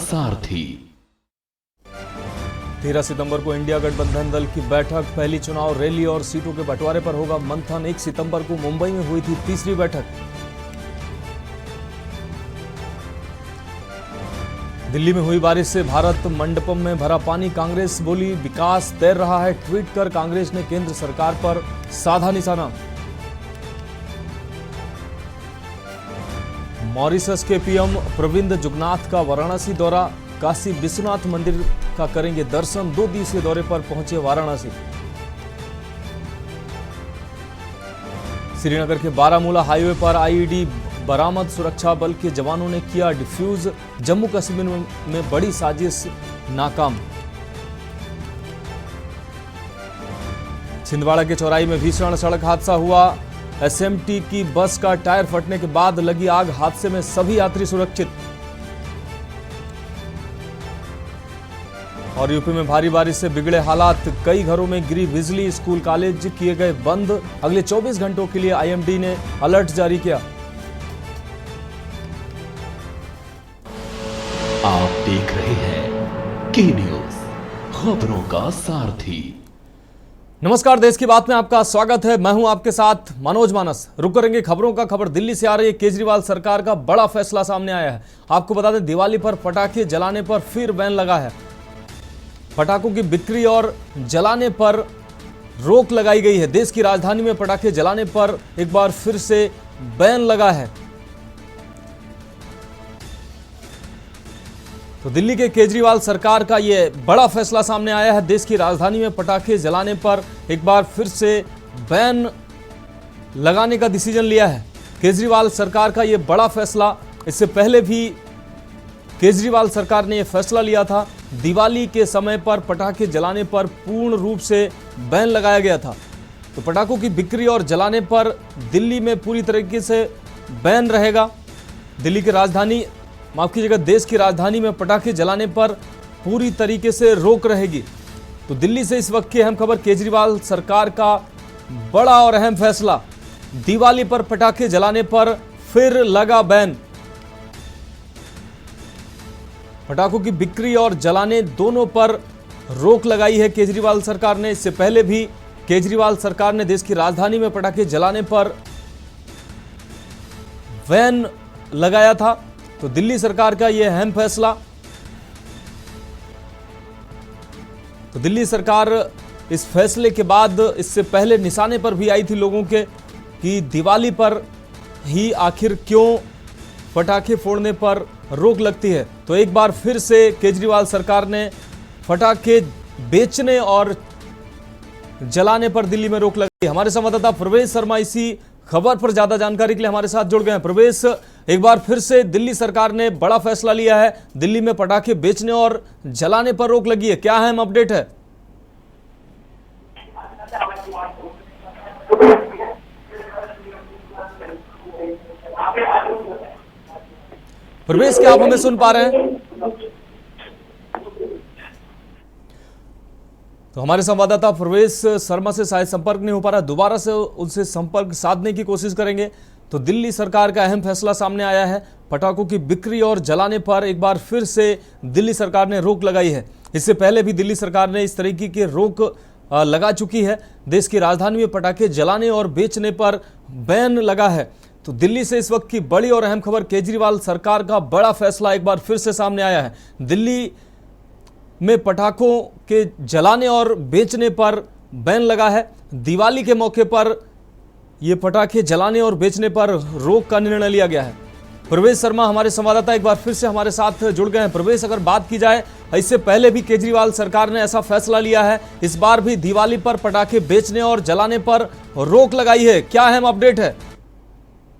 सारथी। 13 सितंबर को इंडिया गठबंधन दल की बैठक, पहली चुनाव रैली और सीटों के बंटवारे पर होगा मंथन। 1 सितंबर को मुंबई में हुई थी तीसरी बैठक। दिल्ली में हुई बारिश से भारत मंडपम में भरा पानी, कांग्रेस बोली विकास तैर रहा है। ट्वीट कर कांग्रेस ने केंद्र सरकार पर साधा निशाना। मॉरिशस के पीएम प्रविंद जुगनाथ का वाराणसी दौरा, काशी विश्वनाथ मंदिर का करेंगे दर्शन। 2 दिवसीय दौरे पर पहुंचे वाराणसी। श्रीनगर के बारामूला हाईवे पर आईईडी बरामद, सुरक्षा बल के जवानों ने किया डिफ्यूज। जम्मू कश्मीर में बड़ी साजिश नाकाम। छिंदवाड़ा के चौराही में भीषण सड़क हादसा हुआ। एसएमटी की बस का टायर फटने के बाद लगी आग, हादसे में सभी यात्री सुरक्षित। और यूपी में भारी बारिश से बिगड़े हालात, कई घरों में गिरी बिजली, स्कूल कॉलेज किए गए बंद। अगले 24 घंटों के लिए आईएमडी ने अलर्ट जारी किया। आप देख रहे हैं के न्यूज, खबरों का सारथी। नमस्कार, देश की बात में आपका स्वागत है। मैं हूं आपके साथ मनोज मानस। रुक करेंगे खबरों का। खबर दिल्ली से आ रही है। केजरीवाल सरकार का बड़ा फैसला सामने आया है। आपको बता दें, दिवाली पर पटाखे जलाने पर फिर बैन लगा है। पटाखों की बिक्री और जलाने पर रोक लगाई गई है। देश की राजधानी में पटाखे जलाने पर एक बार फिर से बैन लगा है। तो दिल्ली के केजरीवाल सरकार का यह बड़ा फैसला सामने आया है। देश की राजधानी में पटाखे जलाने पर एक बार फिर से बैन लगाने का डिसीजन लिया है केजरीवाल सरकार का यह बड़ा फैसला। इससे पहले भी केजरीवाल सरकार ने यह फैसला लिया था। दिवाली के समय पर पटाखे जलाने पर पूर्ण रूप से बैन लगाया गया था। तो पटाखों की बिक्री और जलाने पर दिल्ली में पूरी तरीके से बैन रहेगा। दिल्ली की राजधानी, माफ कीजिएगा, देश की राजधानी में पटाखे जलाने पर पूरी तरीके से रोक रहेगी। तो दिल्ली से इस वक्त की अहम खबर, केजरीवाल सरकार का बड़ा और अहम फैसला। दिवाली पर पटाखे जलाने पर फिर लगा बैन। पटाखों की बिक्री और जलाने दोनों पर रोक लगाई है केजरीवाल सरकार ने। इससे पहले भी केजरीवाल सरकार ने देश की राजधानी में पटाखे जलाने पर बैन लगाया था। तो दिल्ली सरकार का यह अहम फैसला। तो दिल्ली सरकार इस फैसले के बाद इससे पहले निशाने पर भी आई थी लोगों के कि दिवाली पर ही आखिर क्यों पटाखे फोड़ने पर रोक लगती है। तो एक बार फिर से केजरीवाल सरकार ने पटाखे बेचने और जलाने पर दिल्ली में रोक लगाई। हमारे संवाददाता प्रवेश शर्मा इसी खबर पर ज्यादा जानकारी के लिए हमारे साथ जुड़ गए हैं। प्रवेश, एक बार फिर से दिल्ली सरकार ने बड़ा फैसला लिया है। दिल्ली में पटाखे बेचने और जलाने पर रोक लगी है, क्या अहम अपडेट है? प्रवेश, क्या आप हमें सुन पा रहे हैं? तो हमारे संवाददाता प्रवेश शर्मा से शायद संपर्क नहीं हो पा रहा, दोबारा से उनसे संपर्क साधने की कोशिश करेंगे। तो दिल्ली सरकार का अहम फैसला सामने आया है। पटाखों की बिक्री और जलाने पर एक बार फिर से दिल्ली सरकार ने रोक लगाई है। इससे पहले भी दिल्ली सरकार ने इस तरीके की रोक लगा चुकी है। देश की राजधानी में पटाखे जलाने और बेचने पर बैन लगा है। तो दिल्ली से इस वक्त की बड़ी और अहम खबर, केजरीवाल सरकार का बड़ा फैसला एक बार फिर से सामने आया है। दिल्ली में पटाखों के जलाने और बेचने पर बैन लगा है। दिवाली के मौके पर यह पटाखे जलाने और बेचने पर रोक का निर्णय लिया गया है। प्रवेश शर्मा हमारे संवाददाता एक बार फिर से हमारे साथ जुड़ गए हैं। प्रवेश, अगर बात की जाए, इससे पहले भी केजरीवाल सरकार ने ऐसा फैसला लिया है, इस बार भी दिवाली पर पटाखे बेचने और जलाने पर रोक लगाई है, क्या अहम अपडेट है?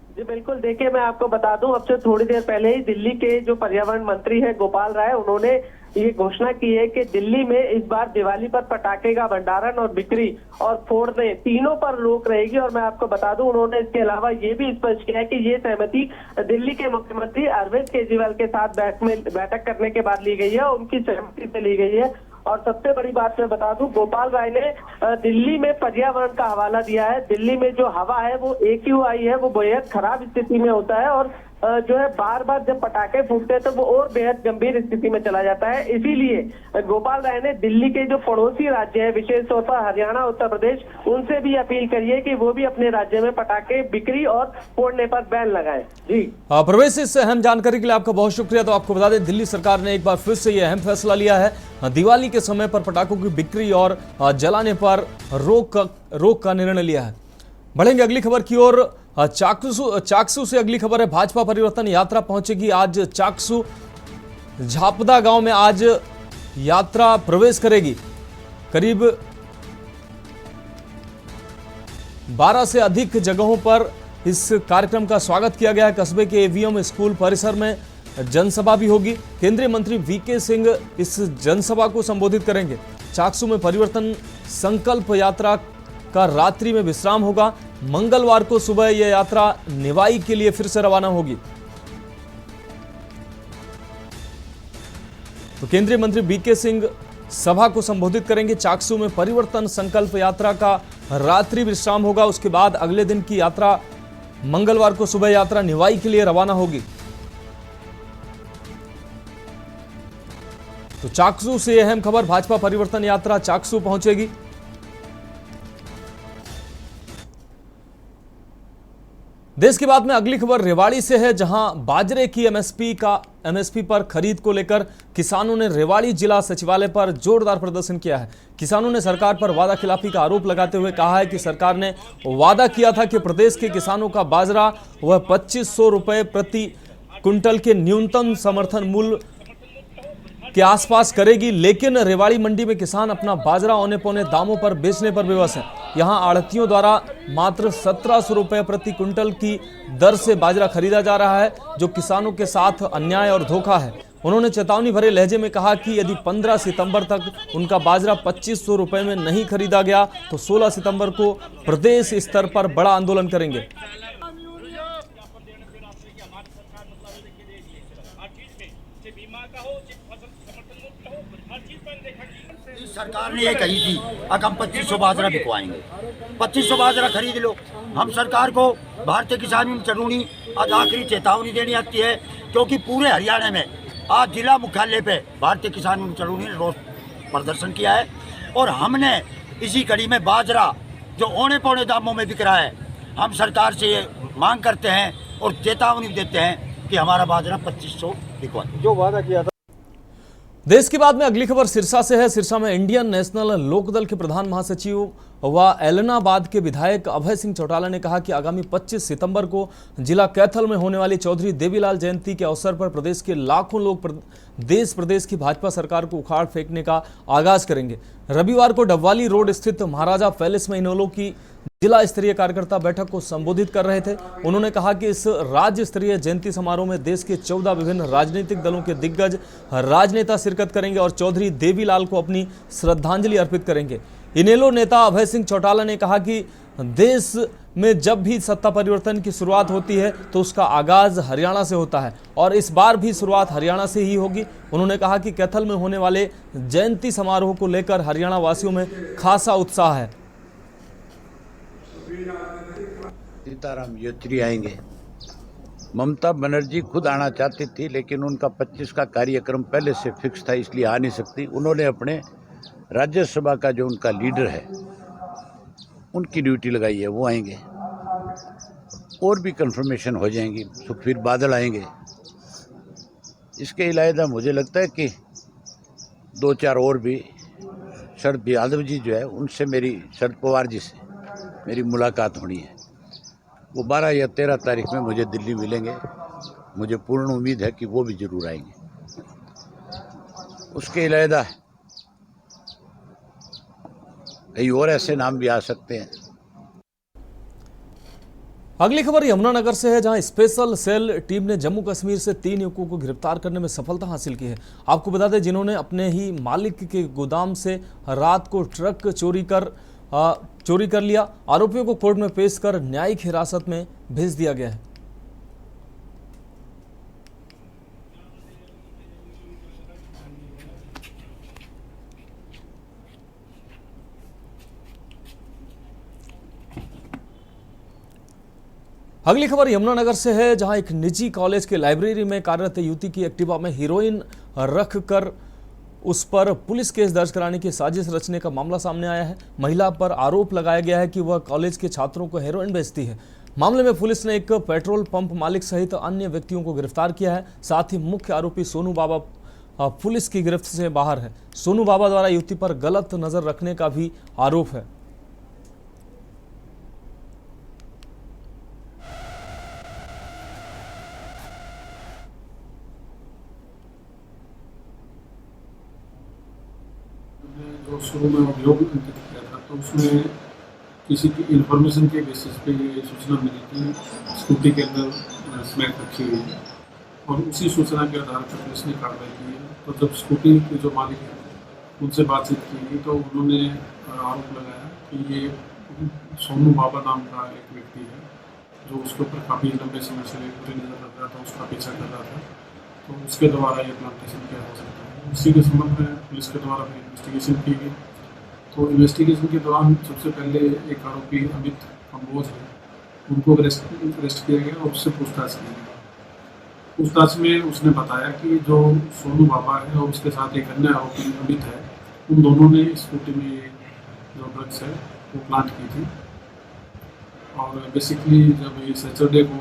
जी बिल्कुल, देखिए मैं आपको बता दूं, अब से थोड़ी देर पहले ही दिल्ली के जो पर्यावरण मंत्री है गोपाल राय, उन्होंने ये घोषणा की है कि दिल्ली में इस बार दिवाली पर पटाखे का भंडारण और बिक्री और फोड़ने तीनों पर रोक रहेगी। और मैं आपको बता दूं, उन्होंने इसके अलावा ये भी स्पष्ट किया है कि ये सहमति दिल्ली के मुख्यमंत्री अरविंद केजरीवाल के साथ बैठक करने के बाद ली गई है, उनकी सहमति से ली गई है। और सबसे बड़ी बात मैं बता दूं, गोपाल राय ने दिल्ली में पर्यावरण का हवाला दिया है। दिल्ली में जो हवा है वो AQI है, वो बेहद खराब स्थिति में होता है और जो है बार बार जब पटाखे फूटते हैं तो वो और बेहद गंभीर स्थिति में चला जाता है। इसीलिए गोपाल राय ने दिल्ली के जो पड़ोसी राज्य है, विशेष तौर पर हरियाणा, उत्तर प्रदेश, उनसे भी अपील करी है कि वो भी अपने राज्य में पटाखे बिक्री और फोड़ने पर बैन लगाएं। जी प्रवेश, इस अहम जानकारी के लिए आपका बहुत शुक्रिया। तो आपको बता दें, दिल्ली सरकार ने एक बार फिर से यह अहम फैसला लिया है। दिवाली के समय पर पटाखों की बिक्री और जलाने पर रोक का निर्णय लिया है। बढ़ेंगे अगली खबर की ओर। चाकसू से अगली खबर है। भाजपा परिवर्तन यात्रा पहुंचेगी आज चाकसू। झापदा गांव में आज यात्रा प्रवेश करेगी। करीब 12 से अधिक जगहों पर इस कार्यक्रम का स्वागत किया गया है। कस्बे के एवीएम स्कूल परिसर में जनसभा भी होगी। केंद्रीय मंत्री वीके सिंह इस जनसभा को संबोधित करेंगे। चाकसू में परिवर्तन संकल्प यात्रा का रात्रि में विश्राम होगा। मंगलवार को सुबह यह यात्रा निवाई के लिए फिर से रवाना होगी। तो केंद्रीय मंत्री वीके सिंह सभा को संबोधित करेंगे। चाकसू में परिवर्तन संकल्प यात्रा का रात्रि विश्राम होगा। उसके बाद अगले दिन की यात्रा मंगलवार को सुबह यात्रा निवाई के लिए रवाना होगी। तो चाकसू से अहम खबर, भाजपा परिवर्तन यात्रा चाकसू पहुंचेगी। देश की बात में अगली खबर रेवाड़ी से है, जहां बाजरे की एमएसपी पर खरीद को लेकर किसानों ने रेवाड़ी जिला सचिवालय पर जोरदार प्रदर्शन किया है। किसानों ने सरकार पर वादा खिलाफी का आरोप लगाते हुए कहा है कि सरकार ने वादा किया था कि प्रदेश के किसानों का बाजरा वह 2500 रुपए प्रति क्विंटल के न्यूनतम समर्थन मूल्य के आसपास करेगी, लेकिन रेवाड़ी मंडी में किसान अपना बाजरा औने पौने दामों पर बेचने पर विवश हैं। यहां आढ़तियों द्वारा मात्र 1700 रुपए प्रति क्विंटल की दर से बाजरा खरीदा जा रहा है, जो किसानों के साथ अन्याय और धोखा है। उन्होंने चेतावनी भरे लहजे में कहा कि यदि 15 सितंबर तक उनका बाजरा 2500 रुपए में नहीं खरीदा गया तो 16 सितंबर को प्रदेश स्तर पर बड़ा आंदोलन करेंगे। सरकार ने ये कही थी अब हम 2500 बाजरा बिकवाएंगे, 2500 बाजरा खरीद लो। हम सरकार को भारतीय किसान यूनियन चरौनी आज आखिरी चेतावनी देनी आती है, क्योंकि पूरे हरियाणा में आज जिला मुख्यालय पे भारतीय किसान यूनियन चरौनी ने रोष प्रदर्शन किया है और हमने इसी कड़ी में बाजरा जो औने पौने दामों में बिक रहा है, हम सरकार से ये मांग करते हैं और चेतावनी देते हैं कि हमारा बाजरा 2500 बिकवाए, जो वादा किया था। देश की बात में अगली खबर सिरसा से है। सिरसा में इंडियन नेशनल लोकदल के प्रधान महासचिव व एलनाबाद के विधायक अभय सिंह चौटाला ने कहा कि आगामी 25 सितंबर को जिला कैथल में होने वाली चौधरी देवीलाल जयंती के अवसर पर प्रदेश के लाखों लोग देश प्रदेश की भाजपा सरकार को उखाड़ फेंकने का आगाज करेंगे। रविवार को डबवाली रोड स्थित महाराजा पैलेस में इनेलो की जिला स्तरीय कार्यकर्ता बैठक को संबोधित कर रहे थे। उन्होंने कहा कि इस राज्य स्तरीय जयंती समारोह में देश के 14 विभिन्न राजनीतिक दलों के दिग्गज राजनेता शिरकत करेंगे और चौधरी देवीलाल को अपनी श्रद्धांजलि अर्पित करेंगे। इनेलो नेता अभय सिंह चौटाला ने कहा कि देश में जब भी सत्ता परिवर्तन की शुरुआत होती है तो उसका आगाज हरियाणा से होता है और इस बार भी शुरुआत हरियाणा से ही होगी। उन्होंने कहा कि कैथल में होने वाले जयंती समारोह को लेकर हरियाणा वासियों में खासा उत्साह है। सीताराम येचुरी आएंगे। ममता बनर्जी खुद आना चाहती थी, लेकिन उनका 25 का कार्यक्रम पहले से फिक्स था, इसलिए आ नहीं सकती। उन्होंने अपने राज्यसभा का जो उनका लीडर है उनकी ड्यूटी लगाई है, वो आएंगे। और भी कंफर्मेशन हो जाएंगी। सुखबीर बादल आएंगे। इसके अलावा मुझे लगता है कि 2-4 और भी, शरद यादव जी जो है उनसे मेरी, शरद पवार जी से मेरी मुलाकात होनी है। वो 12 या 13 तारीख में मुझे दिल्ली मिलेंगे। मुझे पूर्ण उम्मीद है कि वो भी जरूर आएंगे। उसके अलावा कई और ऐसे नाम भी आ सकते हैं। अगली खबर यमुनानगर से है, जहां स्पेशल सेल टीम ने जम्मू कश्मीर से 3 युवकों को गिरफ्तार करने में सफलता हासिल की है। आपको बता दें, जिन्होंने अपने ही मालिक के गोदाम से रात को ट्रक चोरी कर लिया। आरोपियों को कोर्ट में पेश कर न्यायिक हिरासत में भेज दिया गया है। अगली खबर यमुनानगर से है, जहां एक निजी कॉलेज के लाइब्रेरी में कार्यरत युवती की एक्टिवा में हीरोइन रखकर उस पर पुलिस केस दर्ज कराने की साजिश रचने का मामला सामने आया है। महिला पर आरोप लगाया गया है कि वह कॉलेज के छात्रों को हेरोइन बेचती है। मामले में पुलिस ने एक पेट्रोल पंप मालिक सहित अन्य व्यक्तियों को गिरफ्तार किया है। साथ ही मुख्य आरोपी सोनू बाबा पुलिस की गिरफ्त से बाहर है। सोनू बाबा द्वारा युवती पर गलत नजर रखने का भी आरोप है। जो शुरू में उद्योग अंकित किया था, तो उसमें किसी की इन्फॉर्मेशन के बेसिस पे ये सूचना मिली कि स्कूटी के अंदर स्मैक रखी हुई है, और उसी सूचना के आधार पर पुलिस ने कार्रवाई की है। तो जब स्कूटी के जो मालिक हैं उनसे बातचीत की गई, तो उन्होंने आरोप लगाया कि ये सोनू बाबा नाम का एक व्यक्ति है, जो उसके ऊपर काफ़ी लंबे समय से बुरी नज़र रख रहा था, उसका पीछा कर रहा था। तो उसके द्वारा ये प्लांटेशन किया हो सकता है। उसी के संबंध में पुलिस के द्वारा फिर इन्वेस्टिगेशन की गई। तो इन्वेस्टिगेशन के दौरान सबसे पहले एक आरोपी अमित कंबोज है, उनको अरेस्ट किया गया और उससे पूछताछ की गई। पूछताछ में उसने बताया कि जो सोनू बाबा है और उसके साथ एक अन्य आरोपी अमित है, उन दोनों ने स्कूटी में जो ड्रग्स है वो प्लांट की थी। और बेसिकली जब ये सैटरडे को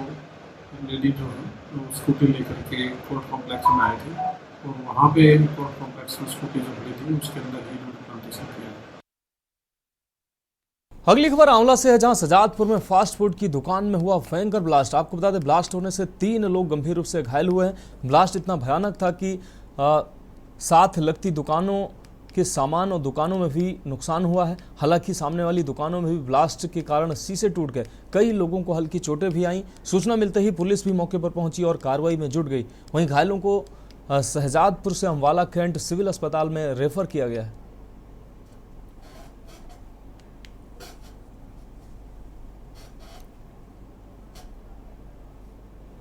लेडी जो है वो स्कूटी लेकर के कोर्ट कॉम्प्लेक्स में आए थे, और वहाँ पे कोर्ट कॉम्प्लेक्स में स्कूटी जो खड़ी थी उसके अंदर ही प्लांटेशन किया। अगली खबर आंवला से है, जहां सजादपुर में फास्ट फूड की दुकान में हुआ भयंकर ब्लास्ट। आपको बता दें, ब्लास्ट होने से 3 लोग गंभीर रूप से घायल हुए हैं। ब्लास्ट इतना भयानक था कि साथ लगती दुकानों के सामान और दुकानों में भी नुकसान हुआ है। हालांकि सामने वाली दुकानों में भी ब्लास्ट के कारण शीशे टूट गए। कई लोगों को हल्की चोटें भी आईं। सूचना मिलते ही पुलिस भी मौके पर पहुंची और कार्रवाई में जुट गई। वहीं घायलों को शहजादपुर से अम्बाला कैंट सिविल अस्पताल में रेफर किया गया है।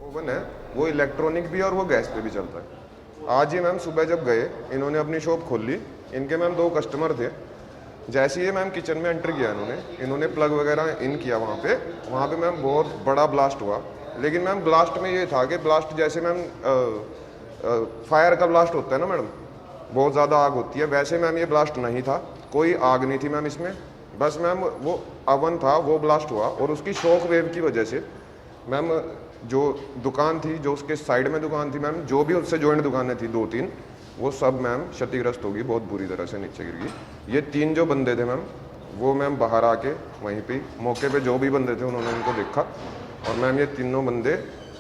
ओवन है वो इलेक्ट्रॉनिक भी और वो गैस पे भी चलता है। आज ही मैम सुबह जब गए, इन्होंने अपनी शॉप खोल ली। इनके मैम 2 कस्टमर थे। जैसे ही मैम किचन में एंटर किया इन्होंने प्लग वगैरह इन किया वहाँ पे मैम बहुत बड़ा ब्लास्ट हुआ। लेकिन मैम ब्लास्ट में ये था कि ब्लास्ट जैसे मैम फायर का ब्लास्ट होता है ना मैडम, बहुत ज़्यादा आग होती है, वैसे मैम ये ब्लास्ट नहीं था। कोई आग नहीं थी मैम इसमें, बस मैम वो अवन था वो ब्लास्ट हुआ। और उसकी शॉक वेव की वजह से मैम जो दुकान थी, जो उसके साइड में दुकान थी मैम, जो भी उससे जॉइंट दुकानें थी 2-3, वो सब मैम क्षतिग्रस्त होगी, बहुत बुरी तरह से नीचे गिर गई। ये 3 जो बंदे थे मैम, वो मैम बाहर आके वहीं पे मौके पे जो भी बंदे थे उन्होंने इनको देखा, और मैम ये तीनों बंदे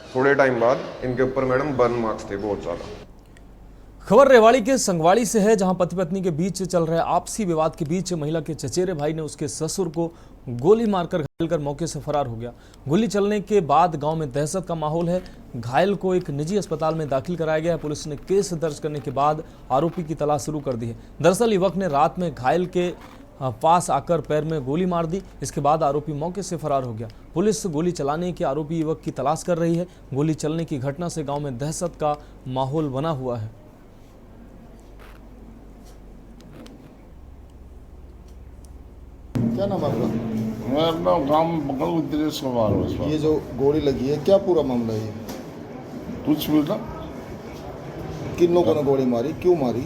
थोड़े टाइम बाद इनके ऊपर मैडम बर्न मार्क्स थे बहुत ज़्यादा। खबर रेवाड़ी के संगवाड़ी से है, जहां पति पत्नी के बीच चल रहे आपसी विवाद के बीच महिला के चचेरे भाई ने उसके ससुर को गोली मारकर घायल कर मौके से फरार हो गया। गोली चलने के बाद गांव में दहशत का माहौल है। घायल को एक निजी अस्पताल में दाखिल कराया गया है। पुलिस ने केस दर्ज करने के बाद आरोपी की तलाश शुरू कर दी है। दरअसल युवक ने रात में घायल के पास आकर पैर में गोली मार दी। इसके बाद आरोपी मौके से फरार हो गया। पुलिस गोली चलाने के आरोपी युवक की तलाश कर रही है। गोली चलने की घटना से गाँव में दहशत का माहौल बना हुआ है। क्या नाम आपका? मेरा नाम गांव बकल दिनेश कुमार है। ये जो गोली लगी है क्या पूरा मामला है? कुछ भी ना, किन लोगों ने गोली मारी, क्यों मारी?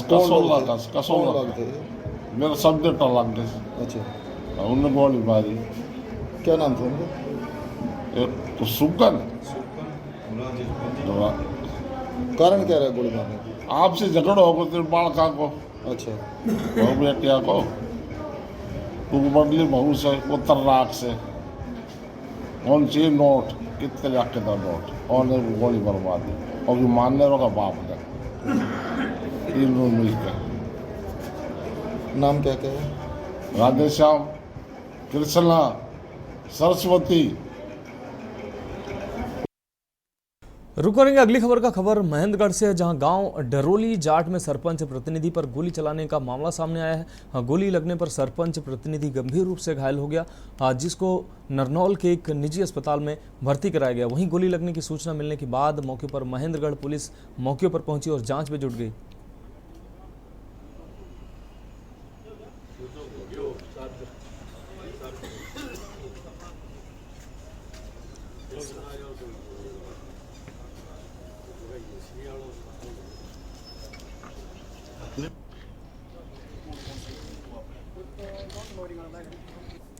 कसौला थे? मेरा सब्जेक्ट अलग है। अच्छा, उन्होंने गोली मारी। क्या नाम था उनका? एक तो सुगन, कारण क्या रहा गोली मारने? आपसे झगड़ा हो गया बालका को, अच्छा, और बेटिया को तू बदली बहू से उत्तर राख से कौन सी नोट कितने लाख का नोट, और गोली बरवा दी। और मानने वाला बाप ने 3 लोग मिलकर। नाम क्या क्या है? राधेश्याम, कृष्णा, सरस्वती। रुक करेंगे अगली खबर का। खबर महेंद्रगढ़ से है, जहां गांव डरोली जाट में सरपंच प्रतिनिधि पर गोली चलाने का मामला सामने आया है। गोली लगने पर सरपंच प्रतिनिधि गंभीर रूप से घायल हो गया, जिसको नरनौल के एक निजी अस्पताल में भर्ती कराया गया। वहीं गोली लगने की सूचना मिलने के बाद मौके पर महेंद्रगढ़ पुलिस मौके पर पहुंची और जांच में जुट गई। उसने।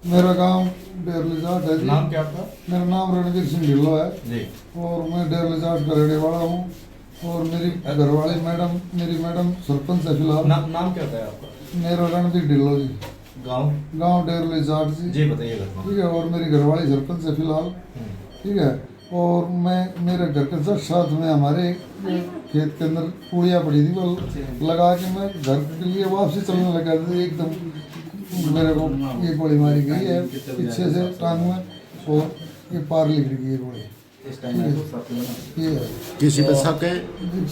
मेरा गांव डेरलीजाट है जी। नाम क्या आपका? मेरा नाम रणवीर सिंह ढिल्लो है जी। और मैं डेरलीजाट का रहने वाला हूँ और मेरी घरवाली मेरी मैडम सरपंच है फिलहाल। नाम क्या है आपका? मेरा रणवीर ढिल्लो जी। गांव डेरलीजाट जी। जी बताइए। ठीक है, और मेरी घरवाली सरपंच है फिलहाल। ठीक है, और मैं मेरे घर के जस्ट साथ में हमारे खेत के अंदर पूड़ियाँ पड़ी थी, वो लगा के मैं घर के लिए वापसी चलने लगा था, एकदम मेरे को ये गोली मारी गई है पीछे से टांग में और ये पार लिख गई है गोली। ये है। किसी पे शक है?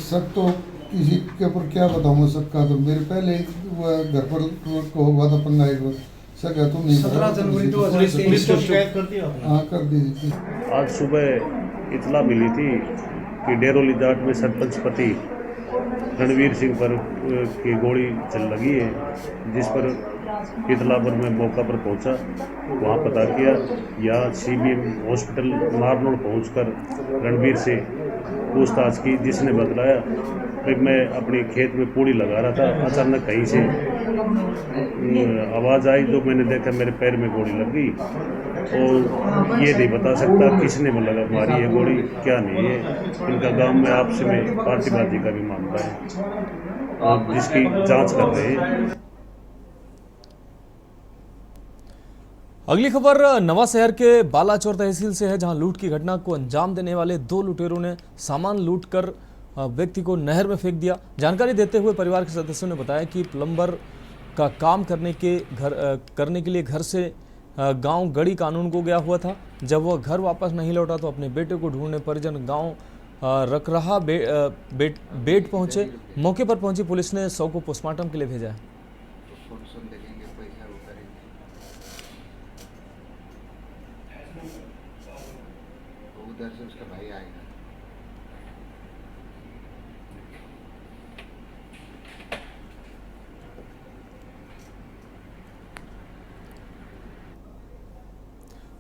शक तो किसी के ऊपर क्या बताऊँगा, शक का तो मेरे पहले घर पर को हुआ था पंगा एक बार, शक है तो नहीं। 17 जनवरी तो पुलिस को शिकायत कर दी आपने? हाँ कर दी थी। आज सुबह इतला मिली थी कि डेरोलीजाट में सरपंच पति रणवीर सिंह पर की गोली चल लगी है, जिस पर इतला पर मैं मौका पर पहुंचा, वहां पता किया। यहाँ CBM हॉस्पिटल नारनौल पहुंचकर रणवीर से पूछताछ की, जिसने बतलाया कि मैं अपनी खेत में पूड़ी लगा रहा था, अचानक कहीं से आवाज़ आई तो मैंने देखा मेरे पैर में गोली लग गई, और ये नहीं बता सकता किसने मारी है गोली, क्या नहीं है। इनका गांव में आपस में पार्टीबाजी का भी मामला है और जिसकी जांच कर रहे हैं। अगली खबर नवा शहर के बालाचौर तहसील से है, जहां लूट की घटना को अंजाम देने वाले 2 लुटेरों ने सामान लूटकर व्यक्ति को नहर में फेंक दिया। जानकारी देते हुए परिवार के सदस्यों ने बताया कि प्लम्बर का काम करने के लिए घर से गांव गढ़ी कानून को गया हुआ था। जब वह घर वापस नहीं लौटा तो अपने बेटे को ढूंढने परिजन गांव रखरहा बेट पहुंचे। मौके पर पहुंची पुलिस ने शव को पोस्टमार्टम के लिए भेजा है। उधर से उसका भाई आएगा।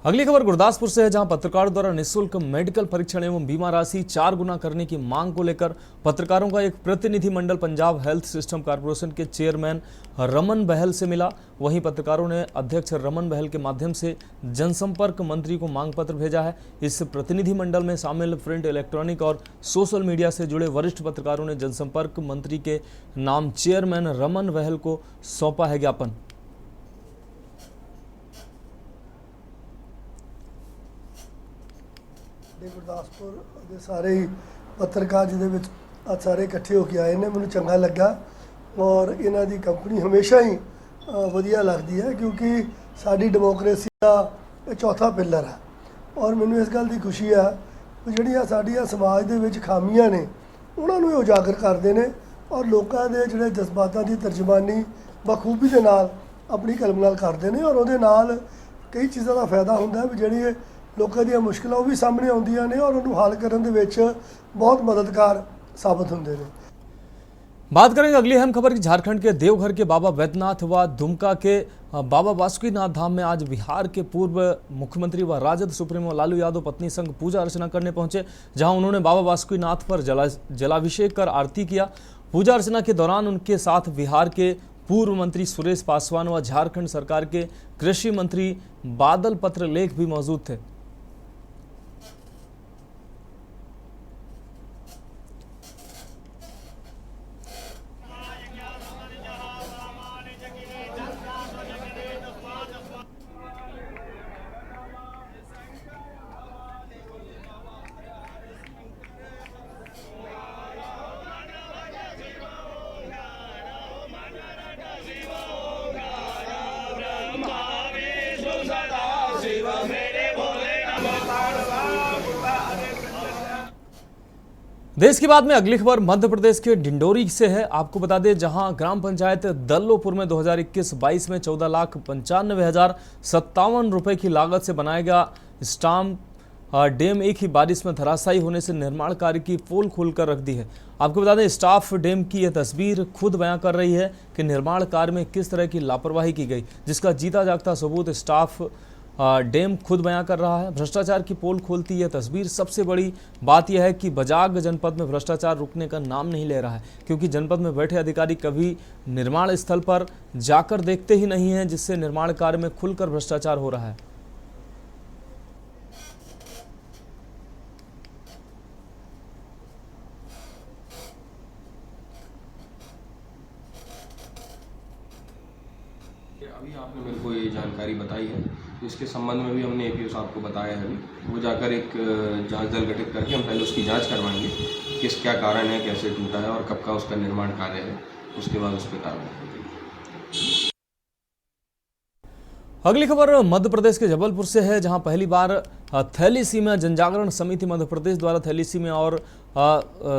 अगली खबर गुरदासपुर से है, जहां पत्रकारों द्वारा निःशुल्क मेडिकल परीक्षण एवं बीमा राशि 4 गुना करने की मांग को लेकर पत्रकारों का एक प्रतिनिधिमंडल पंजाब हेल्थ सिस्टम कॉर्पोरेशन के चेयरमैन रमन बहल से मिला। वहीं पत्रकारों ने अध्यक्ष रमन बहल के माध्यम से जनसंपर्क मंत्री को मांग पत्र भेजा है। इस प्रतिनिधिमंडल में शामिल प्रिंट, इलेक्ट्रॉनिक और सोशल मीडिया से जुड़े वरिष्ठ पत्रकारों ने जनसंपर्क मंत्री के नाम चेयरमैन रमन बहल को सौंपा है ज्ञापन। ਗੁਰਦਾਸਪੁਰ ਦੇ ਸਾਰੇ ਹੀ ਪੱਤਰਕਾਰ ਜਿਹਦੇ ਵਿੱਚ ਅੱਜ ਸਾਰੇ ਇਕੱਠੇ ਹੋ ਕੇ ਆਏ ਨੇ, ਮੈਨੂੰ ਚੰਗਾ ਲੱਗਾ ਔਰ ਇਹਨਾਂ ਦੀ ਕੰਪਨੀ ਹਮੇਸ਼ਾ ਹੀ ਵਧੀਆ ਲੱਗਦੀ ਹੈ, ਕਿਉਂਕਿ ਸਾਡੀ ਡੈਮੋਕ੍ਰੇਸੀ ਦਾ ਇਹ ਚੌਥਾ ਪਿੱਲਰ ਹੈ। ਔਰ ਮੈਨੂੰ ਇਸ ਗੱਲ ਦੀ ਖੁਸ਼ੀ ਹੈ ਕਿ ਜਿਹੜੀਆਂ ਸਾਡੀਆਂ ਸਮਾਜ ਦੇ ਵਿੱਚ ਖਾਮੀਆਂ ਨੇ ਉਹਨਾਂ ਨੂੰ ਇਹ ਉਜਾਗਰ ਕਰਦੇ ਨੇ ਔਰ ਲੋਕਾਂ ਦੇ ਜਿਹੜੇ ਜਜ਼ਬਾਤਾਂ ਦੀ ਤਰਜਮਾਨੀ ਬਖੂਬੀ ਦੇ ਨਾਲ ਆਪਣੀ ਕਲਮ ਨਾਲ ਕਰਦੇ ਨੇ, ਔਰ ਉਹਦੇ ਨਾਲ ਕਈ ਚੀਜ਼ਾਂ ਦਾ ਫਾਇਦਾ ਹੁੰਦਾ ਵੀ ਜਿਹੜੀ लोगों दी मुश्किलां भी सामने आउंदियां ने और उन्हें हल करने दे विच बहुत मददगार साबित होंदे ने। बात करेंगे अगली अहम खबर की। झारखंड के देवघर के बाबा बैद्यनाथ व दुमका के बाबा बासुकीनाथ धाम में आज बिहार के पूर्व मुख्यमंत्री व राजद सुप्रीमो लालू यादव पत्नी संग पूजा अर्चना करने पहुंचे, जहां उन्होंने बाबा बासुकीनाथ पर जलाभिषेक कर आरती किया। पूजा अर्चना के दौरान उनके साथ बिहार के पूर्व मंत्री सुरेश पासवान व झारखंड सरकार के कृषि मंत्री बादल पत्रलेख भी मौजूद थे। देश की बात में अगली खबर मध्य प्रदेश के डिंडोरी से है। आपको बता दें, जहां ग्राम पंचायत दल्लोपुर में 2021-22 में 14,95,057 रुपए की लागत से बनाया गया स्टाम्प डैम एक ही बारिश में धराशायी होने से निर्माण कार्य की पोल खोलकर रख दी है। आपको बता दें, स्टाफ डैम की यह तस्वीर खुद बयां कर रही है कि निर्माण कार्य में किस तरह की लापरवाही की गई, जिसका जीता जागता सबूत स्टाफ डैम खुद बयां कर रहा है। भ्रष्टाचार की पोल खोलती यह तस्वीर। सबसे बड़ी बात यह है कि बजाग जनपद में भ्रष्टाचार रुकने का नाम नहीं ले रहा है, क्योंकि जनपद में बैठे अधिकारी कभी निर्माण स्थल पर जाकर देखते ही नहीं हैं, जिससे निर्माण कार्य में खुलकर भ्रष्टाचार हो रहा है। अभी आपने मेरे को ये जानकारी बताई है, इसके संबंध में भी हमने एपीओ साहब को बताया है। अभी वो जाकर एक जांच दल गठित करके हम पहले उसकी जांच करवाएंगे, किस क्या कारण है, कैसे टूटा है और कब का उसका निर्माण कार्य है, उसके बाद उस पर कार्रवाई। अगली खबर मध्य प्रदेश के जबलपुर से है, जहां पहली बार थैलीसीमिया जनजागरण समिति मध्य प्रदेश द्वारा थैलीसीमिया और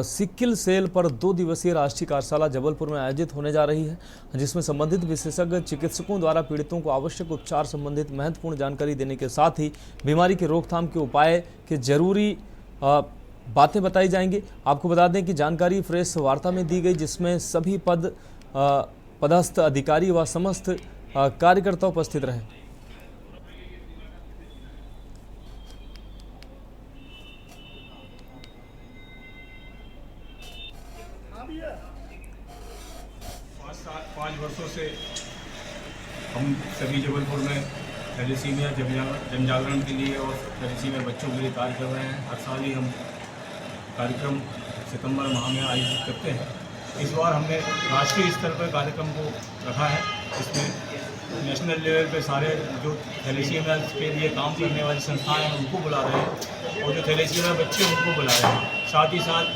सिकिल सेल पर 2 दिवसीय राष्ट्रीय कार्यशाला जबलपुर में आयोजित होने जा रही है, जिसमें संबंधित विशेषज्ञ चिकित्सकों द्वारा पीड़ितों को आवश्यक उपचार संबंधित महत्वपूर्ण जानकारी देने के साथ ही बीमारी के रोकथाम के उपाय के जरूरी बातें बताई जाएंगी। आपको बता दें कि जानकारी प्रेस वार्ता में दी गई, जिसमें सभी पदस्थ अधिकारी व समस्त कार्यकर्ता उपस्थित रहे। पाँच वर्षों से हम सभी जबलपुर में थैलेसीमिया जनजागरण के लिए और थैलेसीमिया बच्चों के लिए कार्य कर रहे हैं। हर साल ही हम कार्यक्रम सितंबर माह में आयोजित करते हैं। इस बार हमने राष्ट्रीय स्तर पर कार्यक्रम को रखा है। इसमें नेशनल लेवल पे सारे जो थैलेसीमिया के लिए काम करने वाली संस्थाएं हैं उनको बुला रहे हैं, और जो थैलेसीमिया बच्चे उनको बुला रहे हैं। साथ ही साथ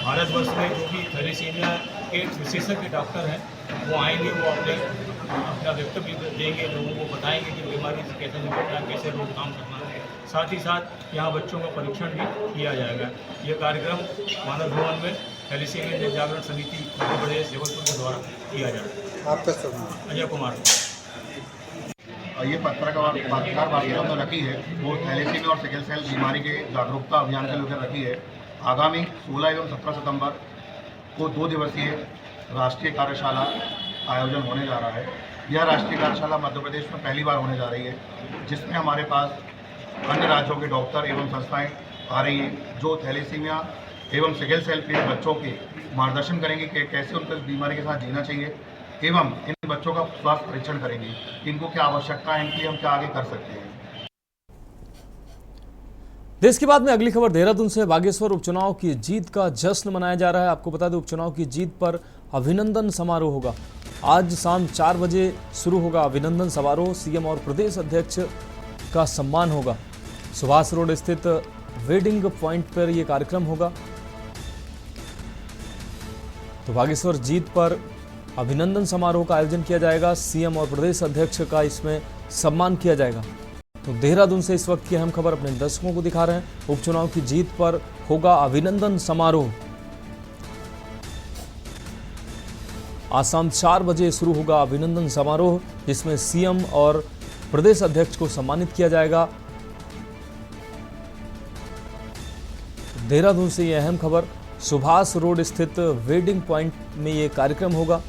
भारतवर्ष में जो भी थैलेसीमिया के विशेषज्ञ डॉक्टर हैं वो आएंगे, वो अपना वक्तव्य देंगे, लोगों को बताएंगे कि बीमारी से कैसे निपटना है, कैसे रोकथाम करना है। साथ ही साथ यहाँ बच्चों का परीक्षण भी किया जाएगा। ये कार्यक्रम मानव भवन में थैलेसीमिया जनजागरण समिति मध्य प्रदेश जबलपुर के द्वारा किया जाएगा। आपका सब अजय कुमार। ये पत्रकार वार्ता तो रखी है, वो थैलेसीमिया और सिकल सेल बीमारी के जागरूकता अभियान के लेकर रखी है। आगामी 16 एवं 17 सितंबर को 2 दिवसीय राष्ट्रीय कार्यशाला आयोजन होने जा रहा है। यह राष्ट्रीय कार्यशाला मध्य प्रदेश में पहली बार होने जा रही है, जिसमें हमारे पास अन्य राज्यों के डॉक्टर एवं संस्थाएं आ रही हैं, जो थैलेसीमिया एवं सिकल सेल पीड़ित बच्चों के मार्गदर्शन करेंगे कि कैसे उनको इस बीमारी के साथ जीना चाहिए, एवं इन बच्चों का स्वास्थ्य परीक्षण करेंगे, इनको क्या आवश्यकता है, इनके लिए हम क्या आगे कर सकते हैं। देश के बाद में अगली खबर देहरादून से। बागेश्वर उपचुनाव की जीत का जश्न मनाया जा रहा है। आपको बता दें, उपचुनाव की जीत पर अभिनंदन समारोह होगा। आज शाम 4 बजे शुरू होगा अभिनंदन समारोह। सीएम और प्रदेश अध्यक्ष का सम्मान होगा। सुभाष रोड स्थित वेडिंग पॉइंट पर यह कार्यक्रम होगा। तो बागेश्वर जीत पर अभिनंदन समारोह का आयोजन किया जाएगा। सीएम और प्रदेश अध्यक्ष का इसमें सम्मान किया जाएगा। तो देहरादून से इस वक्त की अहम खबर अपने दर्शकों को दिखा रहे हैं। उपचुनाव की जीत पर होगा अभिनंदन समारोह। आज शाम 4 बजे शुरू होगा अभिनंदन समारोह, जिसमें सीएम और प्रदेश अध्यक्ष को सम्मानित किया जाएगा। देहरादून से यह अहम खबर। सुभाष रोड स्थित वेडिंग पॉइंट में यह कार्यक्रम होगा।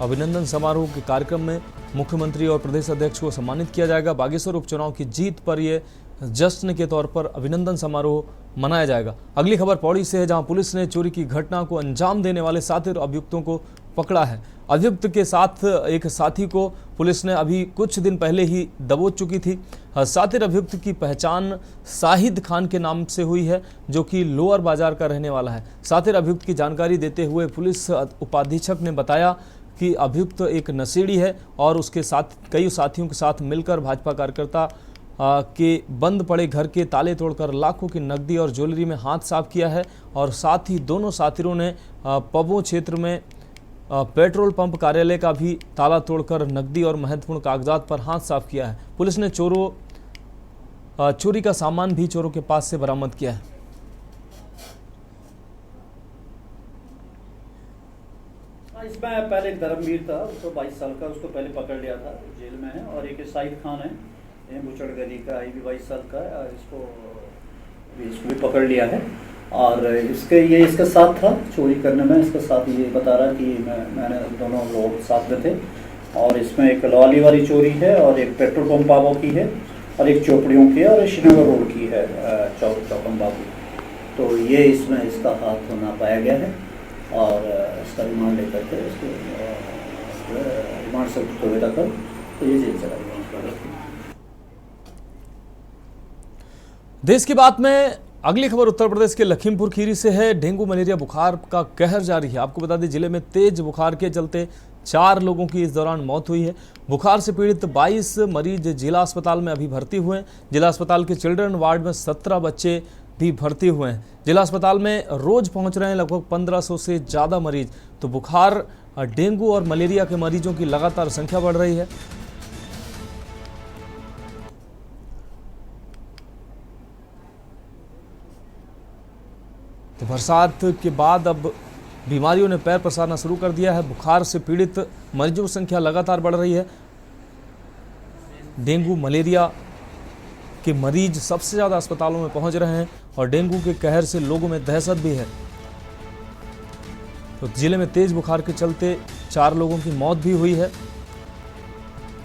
अभिनंदन समारोह के कार्यक्रम में मुख्यमंत्री और प्रदेश अध्यक्ष को सम्मानित किया जाएगा। बागेश्वर उपचुनाव की जीत पर यह जश्न के तौर पर अभिनंदन समारोह मनाया जाएगा। अगली खबर पौड़ी से है, जहां पुलिस ने चोरी की घटना को अंजाम देने वाले 7 अभियुक्तों को पकड़ा है। अभियुक्त के साथ एक साथी को पुलिस ने अभी कुछ दिन पहले ही दबोच चुकी थी। 7 अभियुक्त की पहचान शाहिद खान के नाम से हुई है, जो कि लोअर बाजार का रहने वाला है। 7 अभियुक्त की जानकारी देते हुए पुलिस उपाधीक्षक ने बताया कि अभियुक्त एक नशेड़ी है और उसके साथ कई साथियों के साथ मिलकर भाजपा कार्यकर्ता के बंद पड़े घर के ताले तोड़कर लाखों की नकदी और ज्वेलरी में हाथ साफ किया है। और साथ ही दोनों साथियों ने पबों क्षेत्र में पेट्रोल पंप कार्यालय का भी ताला तोड़कर नकदी और महत्वपूर्ण कागजात पर हाथ साफ किया है। पुलिस ने चोरी का सामान भी चोरों के पास से बरामद किया है। इसमें पहले एक धर्मवीर था, उसको 22 साल का, उसको पहले पकड़ लिया था, जेल में है। और एक शाहिद खान है, ये बुचड़ गली का, ये भी 22 साल का है, और इसको भी पकड़ लिया है। और इसका साथ था चोरी करने में। इसका साथ ये बता रहा कि मैंने दोनों लोग साथ में थे। और इसमें एक लॉली वाली चोरी है और एक पेट्रोल पंप पावों की है। और एक चोपड़ियों की और श्रीनगर रोड की है चौकम बाबू। तो ये इसमें इसका हाथ होना पाया गया है और इसका रिमांड लेकर के इसको रिमांड से सुविधा कर तो ये जेल चला गया। देश की बात में अगली खबर उत्तर प्रदेश के लखीमपुर खीरी से है। डेंगू मलेरिया बुखार का कहर जारी है। आपको बता दें जिले में तेज बुखार के चलते 4 लोगों की इस दौरान मौत हुई है। बुखार से पीड़ित 22 मरीज जिला अस्पताल में अभी भर्ती हुए हैं। जिला अस्पताल के चिल्ड्रन वार्ड में 17 बच्चे भी भर्ती हुए हैं। जिला अस्पताल में रोज पहुंच रहे हैं लगभग 1500 से ज़्यादा मरीज। तो बुखार, डेंगू और मलेरिया के मरीजों की लगातार संख्या बढ़ रही है। तो बरसात के बाद अब बीमारियों ने पैर पसारना शुरू कर दिया है। बुखार से पीड़ित मरीजों की संख्या लगातार बढ़ रही है। डेंगू मलेरिया के मरीज सबसे ज़्यादा अस्पतालों में पहुंच रहे हैं और डेंगू के कहर से लोगों में दहशत भी है। तो जिले में तेज बुखार के चलते 4 लोगों की मौत भी हुई है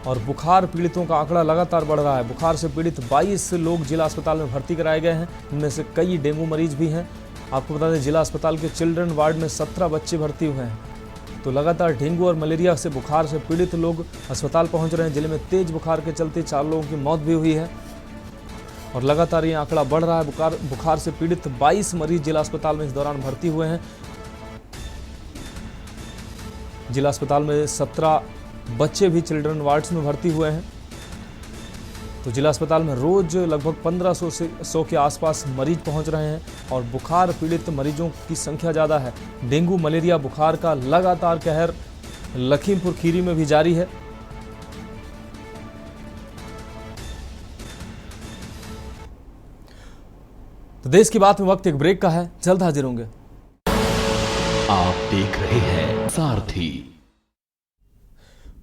और बुखार पीड़ितों का आंकड़ा लगातार बढ़ रहा है। बुखार से पीड़ित 22 लोग जिला अस्पताल में भर्ती कराए गए हैं। इनमें से कई डेंगू मरीज भी हैं। आपको बता दें जिला अस्पताल के चिल्ड्रन वार्ड में 17 बच्चे भर्ती हुए हैं। तो लगातार डेंगू और मलेरिया से बुखार से पीड़ित लोग अस्पताल पहुंच रहे हैं। जिले में तेज बुखार के चलते 4 लोगों की मौत भी हुई है और लगातार ये आंकड़ा बढ़ रहा है। बुखार से पीड़ित 22 मरीज जिला अस्पताल में इस दौरान भर्ती हुए हैं। जिला अस्पताल में 17 बच्चे भी चिल्ड्रन वार्ड्स में भर्ती हुए हैं। तो जिला अस्पताल में रोज लगभग 1500 से 100 के आसपास मरीज पहुंच रहे हैं और बुखार पीड़ित मरीजों की संख्या ज़्यादा है। डेंगू मलेरिया बुखार का लगातार कहर लखीमपुर खीरी में भी जारी है। तो देश की बात में वक्त एक ब्रेक का है, जल्द हाजिर होंगे। आप देख रहे हैं सारथी।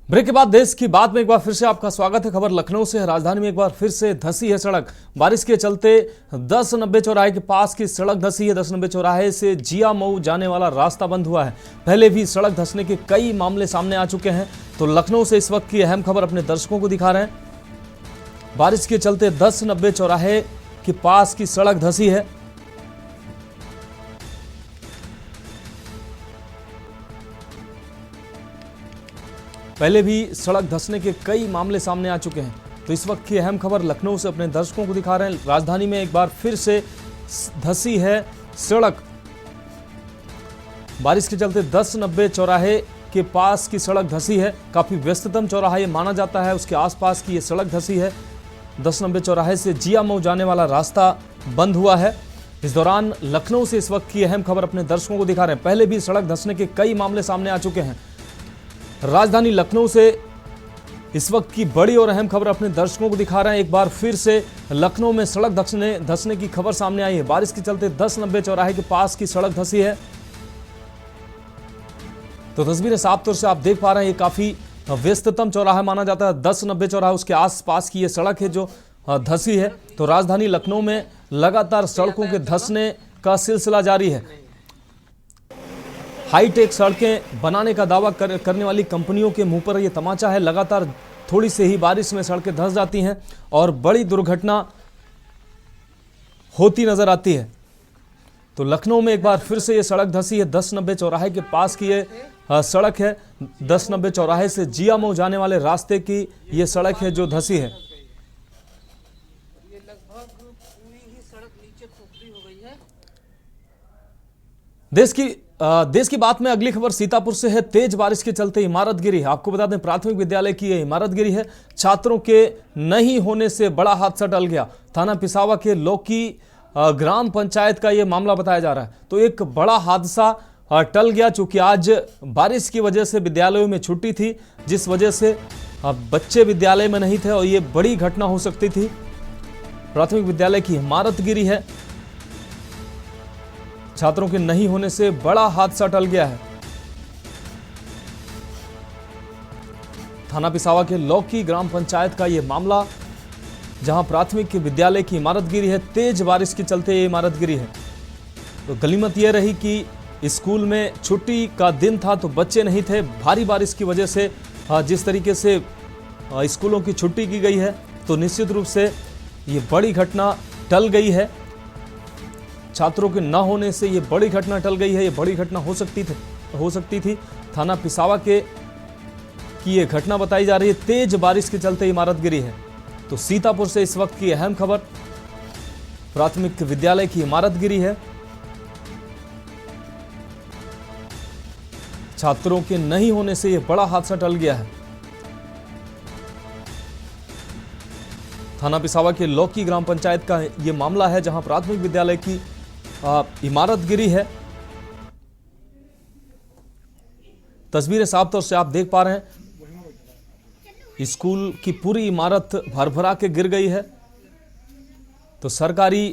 ब्रेक के बाद देश की बात में एक बार फिर से आपका स्वागत है। खबर लखनऊ से है। राजधानी में एक बार फिर से धंसी है सड़क। बारिश के चलते 1090 चौराहे के पास की सड़क धंसी है। 1090 चौराहे से जिया मऊ जाने वाला रास्ता बंद हुआ है। पहले भी सड़क धंसने के कई मामले सामने आ चुके हैं। तो लखनऊ से इस वक्त की अहम खबर अपने दर्शकों को दिखा रहे हैं। बारिश के चलते 1090 चौराहे के पास की सड़क धंसी है। पहले भी सड़क धंसने के कई मामले सामने आ चुके हैं। तो इस वक्त की अहम खबर लखनऊ से अपने दर्शकों को दिखा रहे हैं। राजधानी में एक बार फिर से धंसी है सड़क। बारिश के चलते 1090 चौराहे के पास की सड़क धंसी है। काफी व्यस्ततम चौराहा ये माना जाता है। उसके आसपास की ये सड़क धंसी है। 1090 चौराहे से जिया मऊ जाने वाला रास्ता बंद हुआ है। इस दौरान लखनऊ से इस वक्त की अहम खबर अपने दर्शकों को दिखा रहे हैं। पहले भी सड़क धंसने के कई मामले सामने आ चुके हैं। राजधानी लखनऊ से इस वक्त की बड़ी और अहम खबर अपने दर्शकों को दिखा रहे हैं। एक बार फिर से लखनऊ में सड़क धंसने की खबर सामने आई है। बारिश के चलते 1090 चौराहे के पास की सड़क धंसी है। तो तस्वीरें साफ तौर से आप देख पा रहे हैं। ये काफी व्यस्ततम चौराहा माना जाता है। 1090 चौराहा उसके आसपास की ये सड़क है जो धंसी है। तो राजधानी लखनऊ में लगातार सड़कों के धंसने का सिलसिला जारी है। हाईटेक सड़कें बनाने का दावा करने वाली कंपनियों के मुंह पर यह तमाचा है। लगातार थोड़ी से ही बारिश में सड़कें धंस जाती हैं और बड़ी दुर्घटना होती नजर आती है। तो लखनऊ में एक बार फिर से ये सड़क धंसी है। 1090 चौराहे के पास की ये सड़क है। 1090 चौराहे से जिया मऊ जाने वाले रास्ते की ये सड़क है जो धंसी है। देश की बात में अगली खबर सीतापुर से है। तेज बारिश के चलते इमारत गिरी है। आपको बता दें प्राथमिक विद्यालय की यह इमारत गिरी है। छात्रों के नहीं होने से बड़ा हादसा टल गया। थाना पिसावा के लौकी ग्राम पंचायत का यह मामला बताया जा रहा है। तो एक बड़ा हादसा टल गया। चूंकि आज बारिश की वजह से विद्यालयों में छुट्टी थी, जिस वजह से बच्चे विद्यालय में नहीं थे और ये बड़ी घटना हो सकती थी। प्राथमिक विद्यालय की इमारत गिरी है। छात्रों के नहीं होने से बड़ा हादसा टल गया है। थाना पिसावा के लौकी ग्राम पंचायत का यह मामला, जहां प्राथमिक विद्यालय की इमारत गिरी है। तेज बारिश के चलते ये इमारत गिरी है। तो गनीमत यह रही कि स्कूल में छुट्टी का दिन था तो बच्चे नहीं थे। भारी बारिश की वजह से जिस तरीके से स्कूलों की छुट्टी की गई है, तो निश्चित रूप से ये बड़ी घटना टल गई है। छात्रों के न होने से ये बड़ी घटना टल गई है। ये बड़ी घटना हो सकती थी। थाना पिसावा की ये घटना बताई जा रही है। तेज बारिश के चलते इमारत गिरी है। तो सीतापुर से इस वक्त की अहम खबर, प्राथमिक विद्यालय की इमारत गिरी है। छात्रों के नहीं होने से यह बड़ा हादसा टल गया है। थाना पिसावा के लौकी ग्राम पंचायत का यह मामला है, जहां प्राथमिक विद्यालय की इमारत गिरी है। तस्वीरें साफ तौर से आप देख पा रहे हैं। स्कूल की पूरी इमारत भरभरा के गिर गई है। तो सरकारी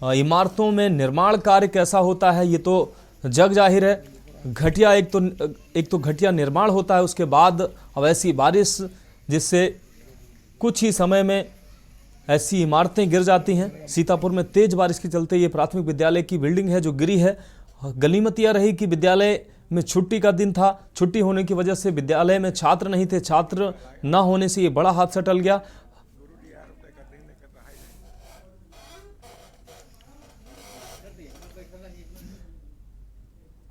इमारतों में निर्माण कार्य कैसा होता है ये तो जग जाहिर है। घटिया एक तो घटिया निर्माण होता है, उसके बाद अब ऐसी बारिश जिससे कुछ ही समय में ऐसी इमारतें गिर जाती हैं। सीतापुर में तेज बारिश के चलते ये प्राथमिक विद्यालय की बिल्डिंग है जो गिरी है। गनीमत यह रही कि विद्यालय में छुट्टी का दिन था। छुट्टी होने की वजह से विद्यालय में छात्र नहीं थे। छात्र न होने से ये बड़ा हादसा टल गया।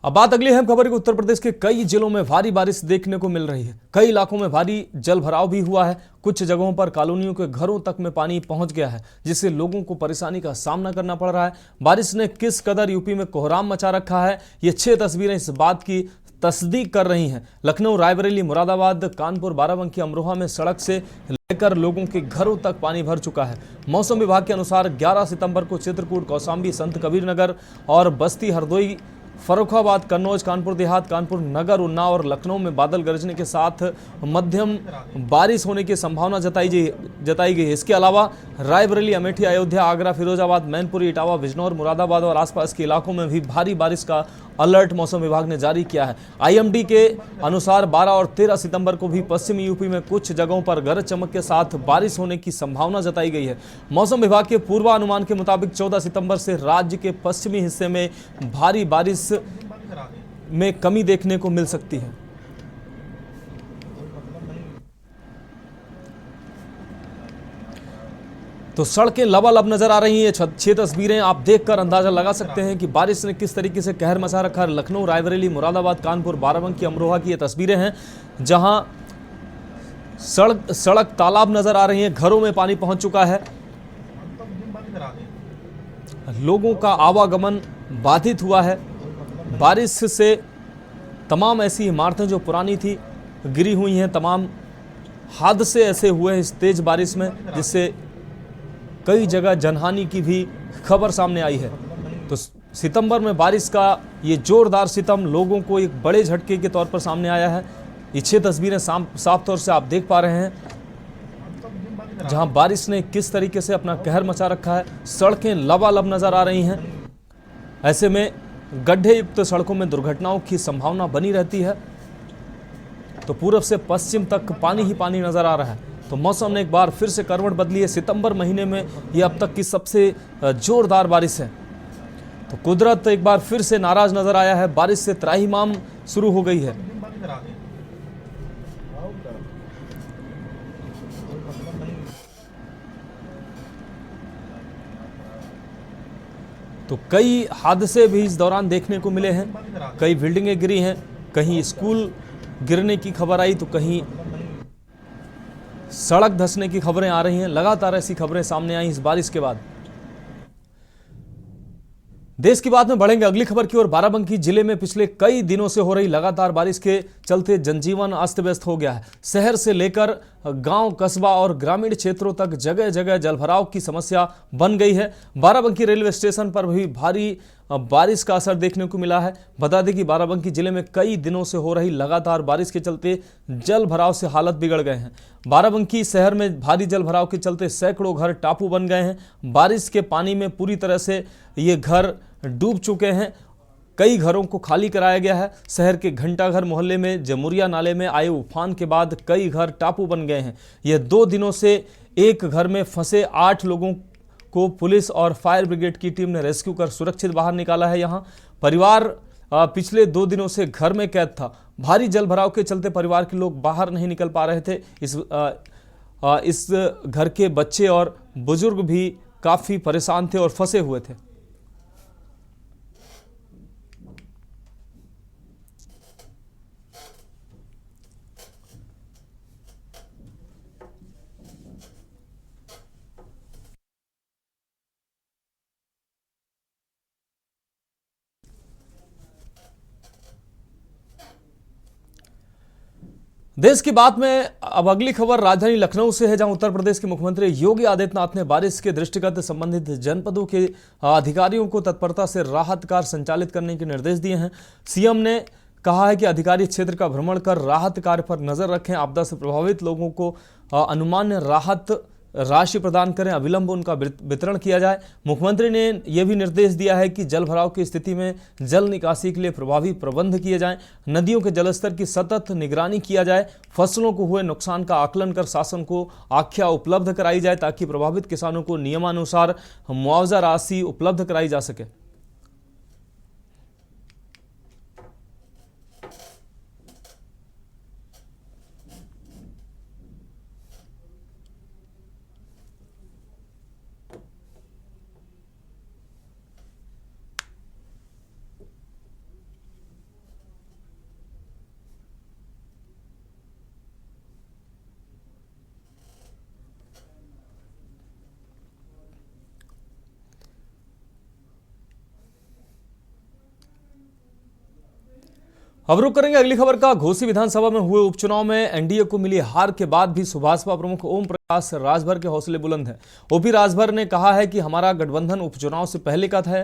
अब बात अगली अहम खबर की। उत्तर प्रदेश के कई जिलों में भारी बारिश देखने को मिल रही है। कई इलाकों में भारी जल भराव भी हुआ है। कुछ जगहों पर कॉलोनियों के घरों तक में पानी पहुंच गया है, जिससे लोगों को परेशानी का सामना करना पड़ रहा है। बारिश ने किस कदर यूपी में कोहराम मचा रखा है, ये 6 तस्वीरें इस बात की तस्दीक कर रही हैं। लखनऊ, रायबरेली, मुरादाबाद, कानपुर, बाराबंकी, अमरोहा में सड़क से लेकर लोगों के घरों तक पानी भर चुका है। मौसम विभाग के अनुसार 11 सितंबर को चित्रकूट, कौशाम्बी, संत कबीर नगर और बस्ती, हरदोई, फर्रुखाबाद, कन्नौज, कानपुर देहात, कानपुर नगर, उन्नाव और लखनऊ में बादल गरजने के साथ मध्यम बारिश होने की संभावना जताई गई है। इसके अलावा रायबरेली, अमेठी, अयोध्या, आगरा, फिरोजाबाद, मैनपुरी, इटावा, बिजनौर, मुरादाबाद और आसपास के इलाकों में भी भारी बारिश का अलर्ट मौसम विभाग ने जारी किया है। आईएमडी के अनुसार 12 और 13 सितंबर को भी पश्चिमी यूपी में कुछ जगहों पर गरज चमक के साथ बारिश होने की संभावना जताई गई है। मौसम विभाग के पूर्वानुमान के मुताबिक 14 सितंबर से राज्य के पश्चिमी हिस्से में भारी बारिश में कमी देखने को मिल सकती है। तो सड़कें लबालब नजर आ रही हैं। 6 तस्वीरें आप देखकर अंदाजा लगा सकते हैं कि बारिश ने किस तरीके से कहर मचा रखा है। लखनऊ, रायबरेली, मुरादाबाद, कानपुर, बाराबंकी, अमरोहा की ये तस्वीरें हैं, जहां सड़क तालाब नजर आ रही हैं। घरों में पानी पहुंच चुका है। लोगों का आवागमन बाधित हुआ है। बारिश से तमाम ऐसी इमारतें जो पुरानी थी गिरी हुई हैं। तमाम हादसे ऐसे हुए हैं इस तेज बारिश में, जिससे कई जगह जनहानि की भी खबर सामने आई है। तो सितंबर में बारिश का ये जोरदार सितम लोगों को एक बड़े झटके के तौर पर सामने आया है। ये 6 तस्वीरें साफ तौर से आप देख पा रहे हैं, जहां बारिश ने किस तरीके से अपना कहर मचा रखा है। सड़कें लबालब नजर आ रही हैं। ऐसे में गड्ढे युक्त सड़कों में दुर्घटनाओं की संभावना बनी रहती है। तो पूर्व से पश्चिम तक पानी ही पानी नजर आ रहा है। तो मौसम ने एक बार फिर से करवट बदली है। सितंबर महीने में यह अब तक की सबसे जोरदार बारिश है। तो कुदरत एक बार फिर से नाराज नजर आया है। बारिश से त्राहिमाम शुरू हो गई है। तो कई हादसे भी इस दौरान देखने को मिले हैं। कई बिल्डिंगें गिरी हैं, कहीं स्कूल गिरने की खबर आई तो कहीं सड़क धंसने की खबरें आ रही हैं। लगातार ऐसी खबरें सामने आई इस बारिश के बाद। देश की बात में बढ़ेंगे अगली खबर की ओर। बाराबंकी जिले में पिछले कई दिनों से हो रही लगातार बारिश के चलते जनजीवन अस्त व्यस्त हो गया है। शहर से लेकर गांव, कस्बा और ग्रामीण क्षेत्रों तक जगह जगह जलभराव की समस्या बन गई है। बाराबंकी रेलवे स्टेशन पर भी भारी बारिश का असर देखने को मिला है। बता दें कि बाराबंकी जिले में कई दिनों से हो रही लगातार बारिश के चलते जल भराव से हालत बिगड़ गए हैं। बाराबंकी शहर में भारी जल भराव के चलते सैकड़ों घर टापू बन गए हैं। बारिश के पानी में पूरी तरह से ये घर डूब चुके हैं। कई घरों को खाली कराया गया है। शहर के घंटाघर मोहल्ले में जमुरिया नाले में आए उफान के बाद कई घर टापू बन गए हैं। यह 2 दिनों से एक घर में फंसे 8 लोगों को पुलिस और फायर ब्रिगेड की टीम ने रेस्क्यू कर सुरक्षित बाहर निकाला है। यहाँ परिवार पिछले 2 दिनों से घर में कैद था। भारी जल भराव के चलते परिवार के लोग बाहर नहीं निकल पा रहे थे। इस घर के बच्चे और बुजुर्ग भी काफ़ी परेशान थे और फंसे हुए थे। देश की बात में अब अगली खबर राजधानी लखनऊ से है, जहां उत्तर प्रदेश के मुख्यमंत्री योगी आदित्यनाथ ने बारिश के दृष्टिगत संबंधित जनपदों के अधिकारियों को तत्परता से राहत कार्य संचालित करने के निर्देश दिए हैं। सीएम ने कहा है कि अधिकारी क्षेत्र का भ्रमण कर राहत कार्य पर नजर रखें, आपदा से प्रभावित लोगों को अनुमान्य राहत राशि प्रदान करें, अविलंब उनका वितरण किया जाए। मुख्यमंत्री ने यह भी निर्देश दिया है कि जल भराव की स्थिति में जल निकासी के लिए प्रभावी प्रबंध किए जाएं, नदियों के जलस्तर की सतत निगरानी किया जाए, फसलों को हुए नुकसान का आकलन कर शासन को आख्या उपलब्ध कराई जाए ताकि प्रभावित किसानों को नियमानुसार मुआवजा राशि उपलब्ध कराई जा सके। अब रुक करेंगे अगली खबर का। घोसी विधानसभा में हुए उपचुनाव में एनडीए को मिली हार के बाद भी सुभाषपा प्रमुख ओम प्रकाश राजभर के हौसले बुलंद हैं। ओपी राजभर ने कहा है कि हमारा गठबंधन उपचुनाव से पहले का है,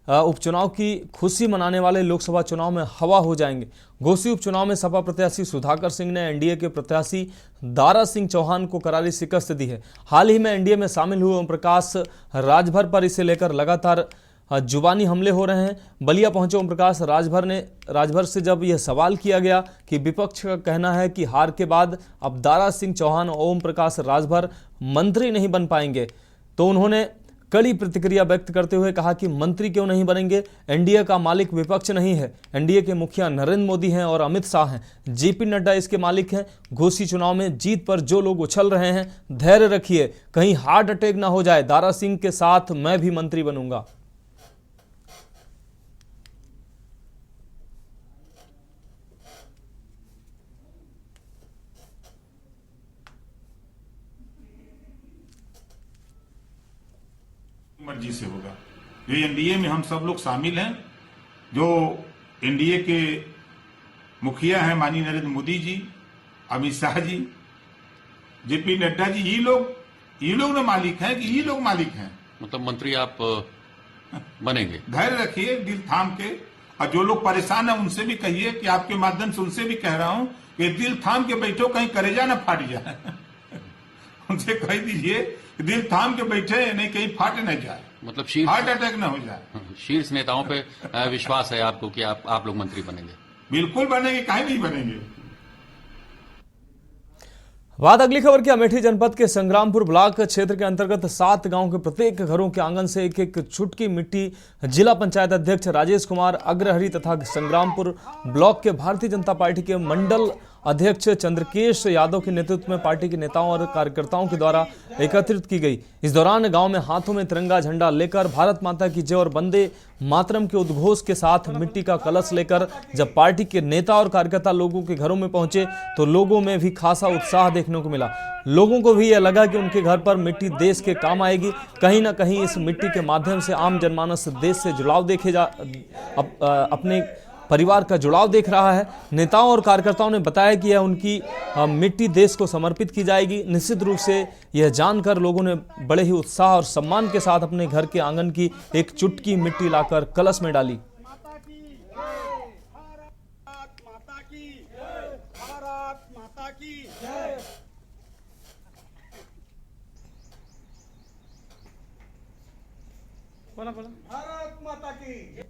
उपचुनाव की खुशी मनाने वाले लोकसभा चुनाव में हवा हो जाएंगे। घोसी उपचुनाव में सपा प्रत्याशी सुधाकर सिंह ने एनडीए के प्रत्याशी दारा सिंह चौहान को करारी शिकस्त दी है। हाल ही में एनडीए में शामिल हुए ओम प्रकाश राजभर पर इसे लेकर लगातार जुबानी हमले हो रहे हैं। बलिया पहुंचे ओम प्रकाश राजभर से जब यह सवाल किया गया कि विपक्ष का कहना है कि हार के बाद अब दारा सिंह चौहान और ओम प्रकाश राजभर मंत्री नहीं बन पाएंगे, तो उन्होंने कड़ी प्रतिक्रिया व्यक्त करते हुए कहा कि मंत्री क्यों नहीं बनेंगे, एनडीए का मालिक विपक्ष नहीं है, एनडीए के मुखिया नरेंद्र मोदी हैं और अमित शाह हैं, जेपी नड्डा इसके मालिक हैं। घोसी चुनाव में जीत पर जो लोग उछल रहे हैं, धैर्य रखिए, कहीं हार्ट अटैक ना हो जाए, दारा सिंह के साथ मैं भी मंत्री बनूंगा। मर्जी से होगा। ये एनडीए में हम सब लोग शामिल हैं। जो एनडीए के मुखिया हैं माननीय नरेंद्र मोदी जी, अमित शाह जी, जेपी नड्डा जी, ये लोग ना मालिक हैं कि ये लोग मालिक हैं। मतलब मंत्री आप बनेंगे। धैर्य रखिए, दिल थाम के, और जो लोग परेशान हैं उनसे भी कहिए कि आपके माध्यम से उनसे भी कह रहा हूं कि दिल थाम के बैठो, कहीं कलेजा ना फाट जाए। उनसे कह दीजिए दिल थाम के बैठे, नहीं कहीं फाट न जाए, मतलब हार्ट अटैक न हो जाए। शीर्ष नेताओं पे विश्वास है आपको कि आप लोग मंत्री बनेंगे? बिल्कुल बनेंगे, काहे नहीं बनेंगे। बात अगली खबर की। अमेठी जनपद के संग्रामपुर ब्लॉक क्षेत्र के अंतर्गत 7 गांव के प्रत्येक घरों के आंगन से एक एक चुटकी मिट्टी जिला पंचायत अध्यक्ष राजेश कुमार अग्रहरि तथा संग्रामपुर ब्लॉक के भारतीय जनता पार्टी के मंडल अध्यक्ष चंद्रकेश यादव के नेतृत्व में पार्टी के नेताओं और कार्यकर्ताओं के द्वारा एकत्रित की गई। इस दौरान गांव में हाथों में तिरंगा झंडा लेकर भारत माता की जय और वंदे मातरम के उद्घोष के साथ मिट्टी का कलश लेकर जब पार्टी के नेता और कार्यकर्ता लोगों के घरों में पहुंचे तो लोगों में भी खासा उत्साह देखने को मिला। लोगों को भी यह लगा कि उनके घर पर मिट्टी देश के काम आएगी। कहीं ना कहीं इस मिट्टी के माध्यम से आम जनमानस देश से जुड़ाव अपने परिवार का जुड़ाव देख रहा है। नेताओं और कार्यकर्ताओं ने बताया कि यह उनकी मिट्टी देश को समर्पित की जाएगी। निश्चित रूप से यह जानकर लोगों ने बड़े ही उत्साह और सम्मान के साथ अपने घर के आंगन की एक चुटकी मिट्टी लाकर कलश में डाली। भारत माता की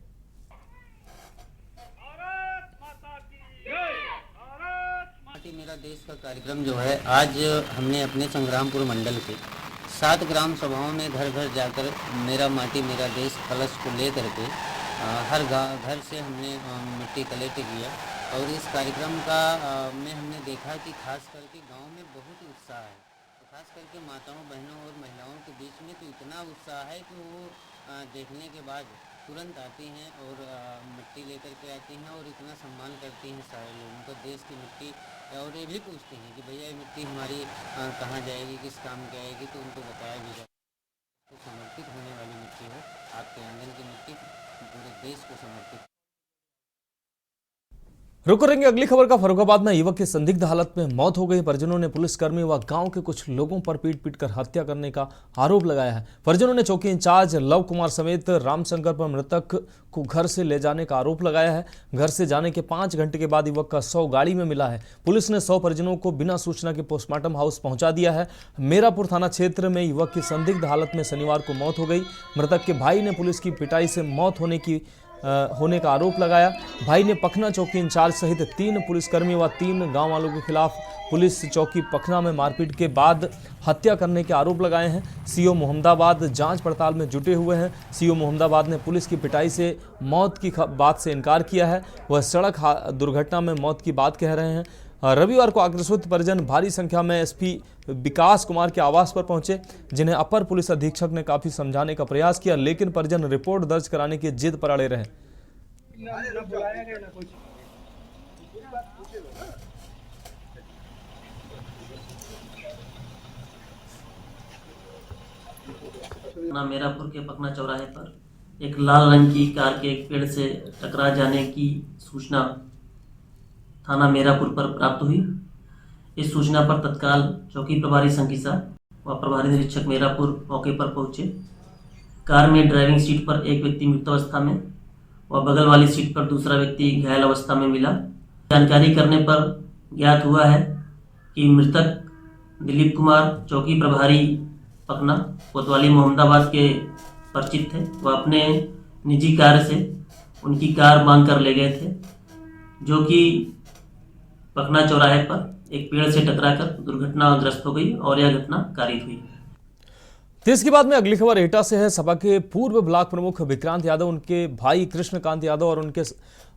माटी मेरा देश का कार्यक्रम जो है, आज हमने अपने संग्रामपुर मंडल के 7 ग्राम सभाओं में घर घर जाकर मेरा माटी मेरा देश कलश को ले करके हर घर से हमने मिट्टी कलेक्ट किया। और इस कार्यक्रम का में हमने देखा कि खास करके गांव में बहुत उत्साह है। खास करके माताओं बहनों और महिलाओं के बीच में तो इतना उत्साह है कि वो देखने के बाद तुरंत आती हैं और मिट्टी लेकर के आती हैं और इतना सम्मान करती हैं सारे लोगों का, देश की मिट्टी। और ये भी पूछते हैं कि भैया ये मिट्टी हमारी कहाँ जाएगी, किस काम की आएगी, तो उनको बताया भी जाए तो समर्पित होने वाली मिट्टी है, आपके आंगन की मिट्टी पूरे देश को समर्पित। रुक करेंगे अगली खबर का। फर्रुखाबाद में युवक की संदिग्ध हालत में मौत हो गई। परिजनों ने पुलिसकर्मी व गांव के कुछ लोगों पर पीट कर हत्या करने का आरोप लगाया है। परिजनों ने चौकी इंचार्ज लव कुमार समेत रामशंकर पर मृतक को घर से ले जाने का आरोप लगाया है। घर से जाने के 5 घंटे के बाद युवक का शव गाड़ी में मिला है। पुलिस ने 100 परिजनों को बिना सूचना के पोस्टमार्टम हाउस पहुंचा दिया है। मेरापुर थाना क्षेत्र में युवक की संदिग्ध हालत में शनिवार को मौत हो गई। मृतक के भाई ने पुलिस की पिटाई से मौत होने का आरोप लगाया। भाई ने पखना चौकी इंचार्ज सहित 3 पुलिसकर्मी व 3 गांव वालों के खिलाफ पुलिस चौकी पखना में मारपीट के बाद हत्या करने के आरोप लगाए हैं। सीओ मोहम्मदाबाद जांच पड़ताल में जुटे हुए हैं। सीओ मोहम्मदाबाद ने पुलिस की पिटाई से मौत की बात से इनकार किया है। वह सड़क दुर्घटना में मौत की बात कह रहे हैं। रविवार को आक्रोशित परिजन भारी संख्या में एसपी विकास कुमार के आवास पर पहुंचे, जिन्हें अपर पुलिस अधीक्षक ने काफी समझाने का प्रयास किया, लेकिन परिजन रिपोर्ट दर्ज कराने की जिद पर अड़े रहे। मेरापुर के पखना चौराहे पर एक लाल रंग की कार के एक पेड़ से टकरा जाने की सूचना थाना मेरापुर पर प्राप्त हुई। इस सूचना पर तत्काल चौकी प्रभारी संकीसा व प्रभारी निरीक्षक मेरापुर मौके पर पहुंचे। कार में ड्राइविंग सीट पर एक व्यक्ति मृत अवस्था में व बगल वाली सीट पर दूसरा व्यक्ति घायल अवस्था में मिला। जानकारी करने पर ज्ञात हुआ है कि मृतक दिलीप कुमार चौकी प्रभारी पखना कोतवाली मोहम्मदाबाद के परिचित थे। वह अपने निजी कार से उनकी कार मांग कर ले गए थे, जो कि पखना चौराहे पर एक पेड़ से टकराकर दुर्घटनाग्रस्त हो गई और यह घटना कारित हुई। इसके बाद में अगली खबर एटा से है। सपा के पूर्व ब्लॉक प्रमुख विक्रांत यादव, उनके भाई कृष्णकांत यादव और उनके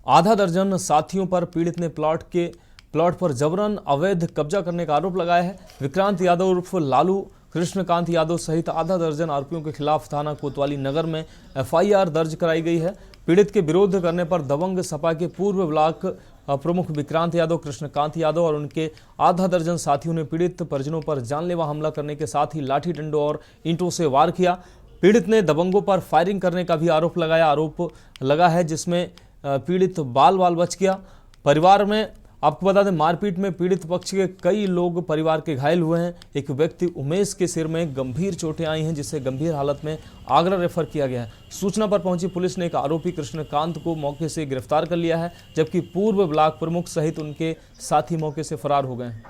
आधा दर्जन साथियों पर पीड़ित ने प्लॉट पर जबरन अवैध कब्जा करने का आरोप लगाया है। विक्रांत यादव उर्फ लालू, कृष्णकांत यादव सहित आधा दर्जन आरोपियों के खिलाफ थाना कोतवाली नगर में एफआईआर दर्ज कराई गई है। पीड़ित के विरोध करने पर दबंग सपा के पूर्व ब्लॉक प्रमुख विक्रांत यादव, कृष्णकांत यादव और उनके आधा दर्जन साथियों ने पीड़ित परिजनों पर जानलेवा हमला करने के साथ ही लाठी डंडों और ईंटों से वार किया। पीड़ित ने दबंगों पर फायरिंग करने का भी आरोप लगा है, जिसमें पीड़ित बाल बच गया। परिवार में आपको बता दें, मारपीट में पीड़ित पक्ष के कई लोग परिवार के घायल हुए हैं। एक व्यक्ति उमेश के सिर में गंभीर चोटें आई हैं, जिसे गंभीर हालत में आगरा रेफर किया गया है। सूचना पर पहुंची पुलिस ने एक आरोपी कृष्णकांत को मौके से गिरफ्तार कर लिया है, जबकि पूर्व ब्लॉक प्रमुख सहित उनके साथी मौके से फरार हो गए हैं।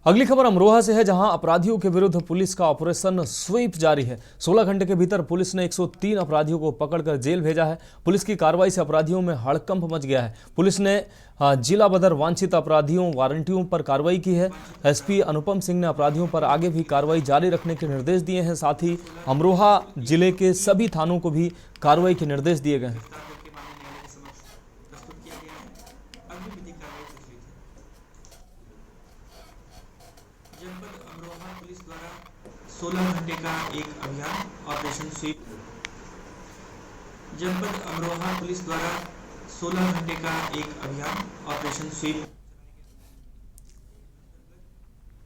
अगली खबर अमरोहा से है, जहां अपराधियों के विरुद्ध पुलिस का ऑपरेशन स्वीप जारी है। 16 घंटे के भीतर पुलिस ने 103 अपराधियों को पकड़कर जेल भेजा है। पुलिस की कार्रवाई से अपराधियों में हड़कंप मच गया है। पुलिस ने जिला बदर वांछित अपराधियों वारंटियों पर कार्रवाई की है। एसपी अनुपम सिंह ने अपराधियों पर आगे भी कार्रवाई जारी रखने के निर्देश दिए हैं। साथ ही अमरोहा जिले के सभी थानों को भी कार्रवाई के निर्देश दिए गए हैं। जनपद अमरोहा पुलिस द्वारा 16 घंटे का एक अभियान ऑपरेशन स्वीप। जनपद अमरोहा पुलिस द्वारा 16 घंटे का एक अभियान ऑपरेशन स्वीप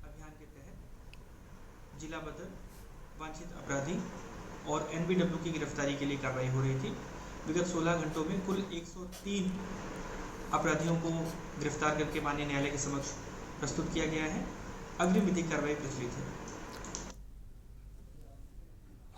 अभियान के तहत जिला बदर वांछित अपराधी और एनबीडब्ल्यू की गिरफ्तारी के लिए कार्रवाई हो रही थी। विगत 16 घंटों में कुल 103 अपराधियों को गिरफ्तार करके माननीय न्यायालय के समक्ष प्रस्तुत किया गया है। अग्रिम विधिक कार्रवाई प्रचलित है।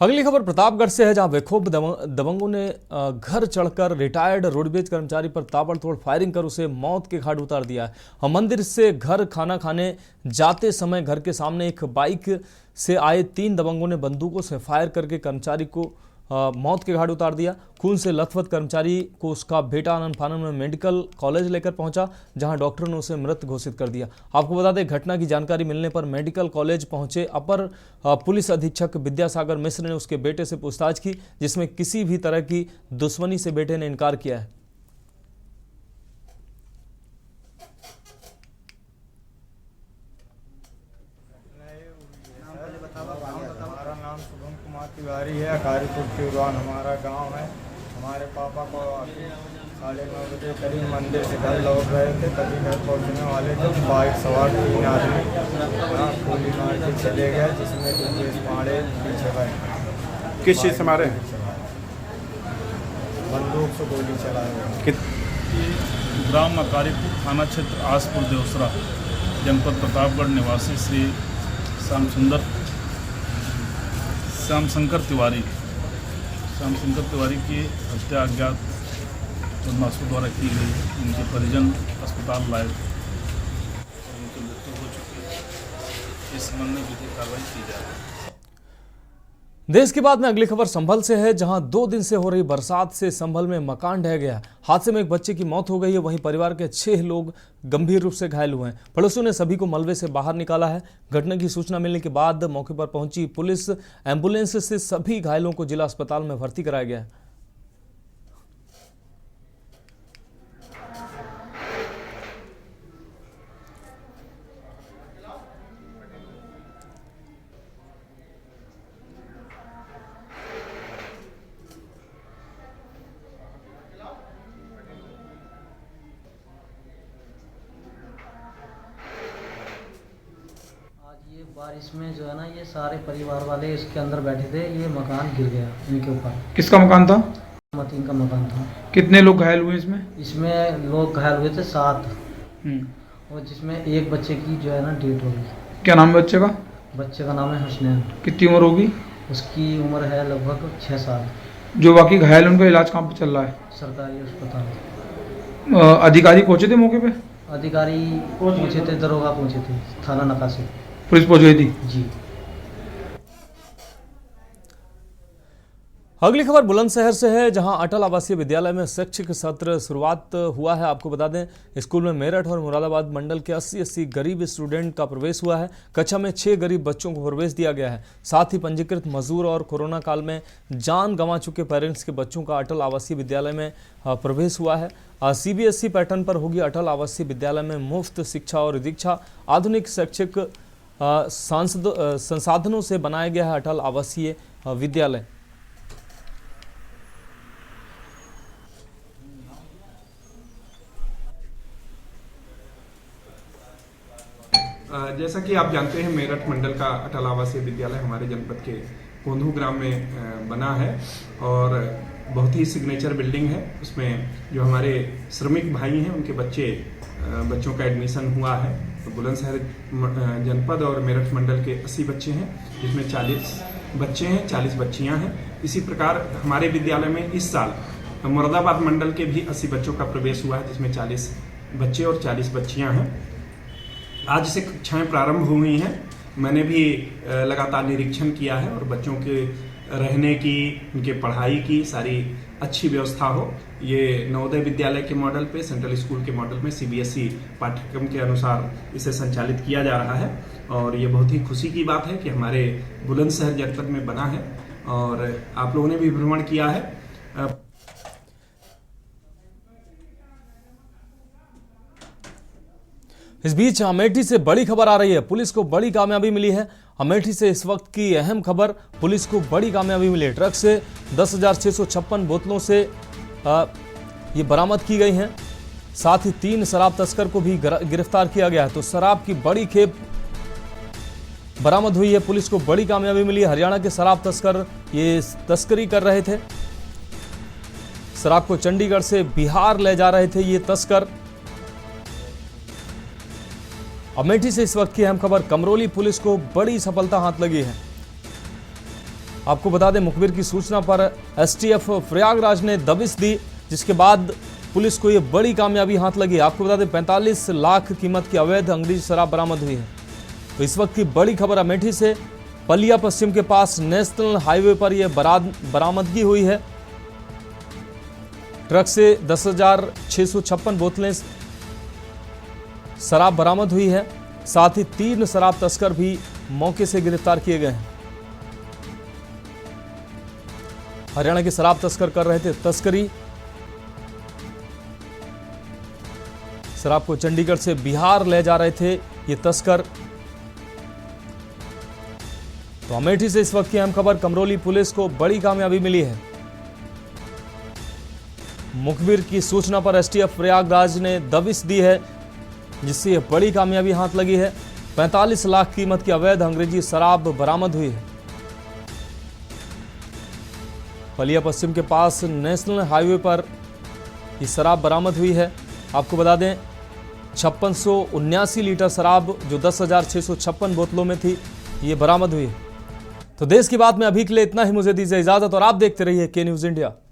अगली खबर प्रतापगढ़ से है, जहां बेखौफ दबंगों ने घर चढ़कर रिटायर्ड रोडवेज कर्मचारी पर ताबड़तोड़ फायरिंग कर उसे मौत के घाट उतार दिया है। मंदिर से घर खाना खाने जाते समय घर के सामने एक बाइक से आए 3 दबंगों ने बंदूकों से फायर करके कर्मचारी को मौत के घाट उतार दिया। खून से लथपथ कर्मचारी को उसका बेटा आनन फानन में मेडिकल कॉलेज लेकर पहुंचा, जहां डॉक्टरों ने उसे मृत घोषित कर दिया। आपको बता दें, घटना की जानकारी मिलने पर मेडिकल कॉलेज पहुंचे अपर पुलिस अधीक्षक विद्यासागर मिश्र ने उसके बेटे से पूछताछ की, जिसमें किसी भी तरह की दुश्मनी से बेटे ने इनकार किया है। हमारा नाम शुभम कुमार तिवारी है। अकारीपुर तिवान हमारा गांव है। हमारे पापा को 9:30 बजे करीब मंदिर से घर लौट रहे थे, तभी घर पहुंचने वाले थे। बाइक सवार 3 आदमी गोली मार के चले गए, जिसमें दुर्गेश पांडे पीछे गए। किस चीज़ से मारे? बंदूक से गोली चलाए। ग्राम अकारीपुर, थाना क्षेत्र आसपुर देवसरा, जनपद प्रतापगढ़ निवासी श्री श्याम शंकर तिवारी की हत्या अज्ञात बदमाशों द्वारा की गई। उनके परिजन अस्पताल लाए और उनकी मृत्यु हो चुकी है। इस संबंध में विधिक कार्रवाई की जा रही है। देश के बाद में अगली खबर संभल से है, जहां 2 दिन से हो रही बरसात से संभल में मकान ढह गया। हादसे में एक बच्चे की मौत हो गई है, वहीं परिवार के 6 लोग गंभीर रूप से घायल हुए हैं। पड़ोसियों ने सभी को मलबे से बाहर निकाला है। घटना की सूचना मिलने के बाद मौके पर पहुंची पुलिस एम्बुलेंस से सभी घायलों को जिला अस्पताल में भर्ती कराया गया है। बारिश में जो है ना, ये सारे परिवार वाले इसके अंदर बैठे थे, ये मकान गिर गया इनके ऊपर। किसका मकान था? मतीन का मकान था। कितने लोग घायल हुए इसमें? इसमें लोग घायल हुए थे 7, और जिसमें एक बच्चे की जो है ना डेथ हो गई। क्या नाम है बच्चे का? बच्चे का नाम है हसनैन। कितनी उम्र होगी? उसकी उम्र है लगभग 6 साल। जो बाकी घायल उनका इलाज कहाँ पे चल रहा है? सरकारी अस्पताल। अधिकारी पहुंचे थे मौके पे? अधिकारी पहुंचे थे, दरोगा पहुंचे थे, थाना नका से। पुलिस पहुंच गई थी? जी। अगली खबर बुलंदशहर से है, जहां अटल आवासीय विद्यालय में शैक्षिक सत्र शुरुआत हुआ है। आपको बता दें, स्कूल में मेरठ और मुरादाबाद मंडल के 80 गरीब स्टूडेंट का प्रवेश हुआ है। कक्षा में 6 गरीब बच्चों को प्रवेश दिया गया है। साथ ही पंजीकृत मजदूर और कोरोना काल में जान गंवा चुके पेरेंट्स के बच्चों का अटल आवासीय विद्यालय में प्रवेश हुआ है। CBSE पैटर्न पर होगी अटल आवासीय विद्यालय में मुफ्त शिक्षा और दीक्षा। आधुनिक शैक्षिक संसाधनों से बनाया गया है अटल आवासीय विद्यालय। जैसा कि आप जानते हैं, मेरठ मंडल का अटल आवासीय विद्यालय हमारे जनपद के कोंधू ग्राम में बना है और बहुत ही सिग्नेचर बिल्डिंग है। उसमें जो हमारे श्रमिक भाई हैं उनके बच्चों का एडमिशन हुआ है। तो बुलंदशहर जनपद और मेरठ मंडल के 80 बच्चे हैं, जिसमें 40 बच्चे हैं, 40 बच्चियां हैं। इसी प्रकार हमारे विद्यालय में इस साल मुरादाबाद मंडल के भी 80 बच्चों का प्रवेश हुआ है, जिसमें 40 बच्चे और 40 बच्चियां हैं। आज से कक्षाएं प्रारंभ हुई हैं। मैंने भी लगातार निरीक्षण किया है और बच्चों के रहने की, उनके पढ़ाई की सारी अच्छी व्यवस्था हो। ये नवोदय विद्यालय के मॉडल पे, सेंट्रल स्कूल के मॉडल में CBSE पाठ्यक्रम के अनुसार इसे संचालित किया जा रहा है और ये बहुत ही खुशी की बात है कि हमारे बुलंदशहर जनपद में बना है और आप लोगों ने भी भ्रमण किया है। इस बीच अमेठी से बड़ी खबर आ रही है। पुलिस को बड़ी कामयाबी मिली है। अमेठी से इस वक्त की अहम खबर, पुलिस को बड़ी कामयाबी मिली है। ट्रक से 10,656 बोतलों से ये बरामद की गई हैं। साथ ही 3 शराब तस्कर को भी गिरफ्तार किया गया है। तो शराब की बड़ी खेप बरामद हुई है। पुलिस को बड़ी कामयाबी मिली है। हरियाणा के शराब तस्कर ये तस्करी कर रहे थे। शराब को चंडीगढ़ से बिहार ले जा रहे थे ये तस्कर। अमेठी से इस वक्त की अहम खबर, कमरोली पुलिस को बड़ी सफलता हाथ लगी है। आपको बता दें, मुखबिर की सूचना पर STF प्रयागराज ने दबिश दी, जिसके बाद पुलिस को यह बड़ी कामयाबी हाथ लगी। आपको बता दें, 45 लाख कीमत की अवैध अंग्रेजी शराब बरामद हुई है। तो इस वक्त की बड़ी खबर अमेठी से, पलिया पश्चिम के पास नेशनल हाईवे पर यह बरामदगी हुई है। ट्रक से 10,656 बोतलें शराब बरामद हुई है। साथ ही 3 शराब तस्कर भी मौके से गिरफ्तार किए गए हैं। हरियाणा के शराब तस्कर कर रहे थे तस्करी। शराब को चंडीगढ़ से बिहार ले जा रहे थे ये तस्कर। तो अमेठी से इस वक्त की अहम खबर, कमरोली पुलिस को बड़ी कामयाबी मिली है। मुखबिर की सूचना पर एसटीएफ प्रयागराज ने दबिश दी है, जिससे यह बड़ी कामयाबी हाथ लगी है। 45 लाख कीमत की अवैध अंग्रेजी शराब बरामद हुई है। पलिया पश्चिम के पास नेशनल हाईवे पर यह शराब बरामद हुई है। आपको बता दें 5679 लीटर शराब जो 10,656 बोतलों में थी, ये बरामद हुई है। तो देश की बात में अभी के लिए इतना ही। मुझे दीजिए इजाजत और आप देखते रहिए के न्यूज़ इंडिया।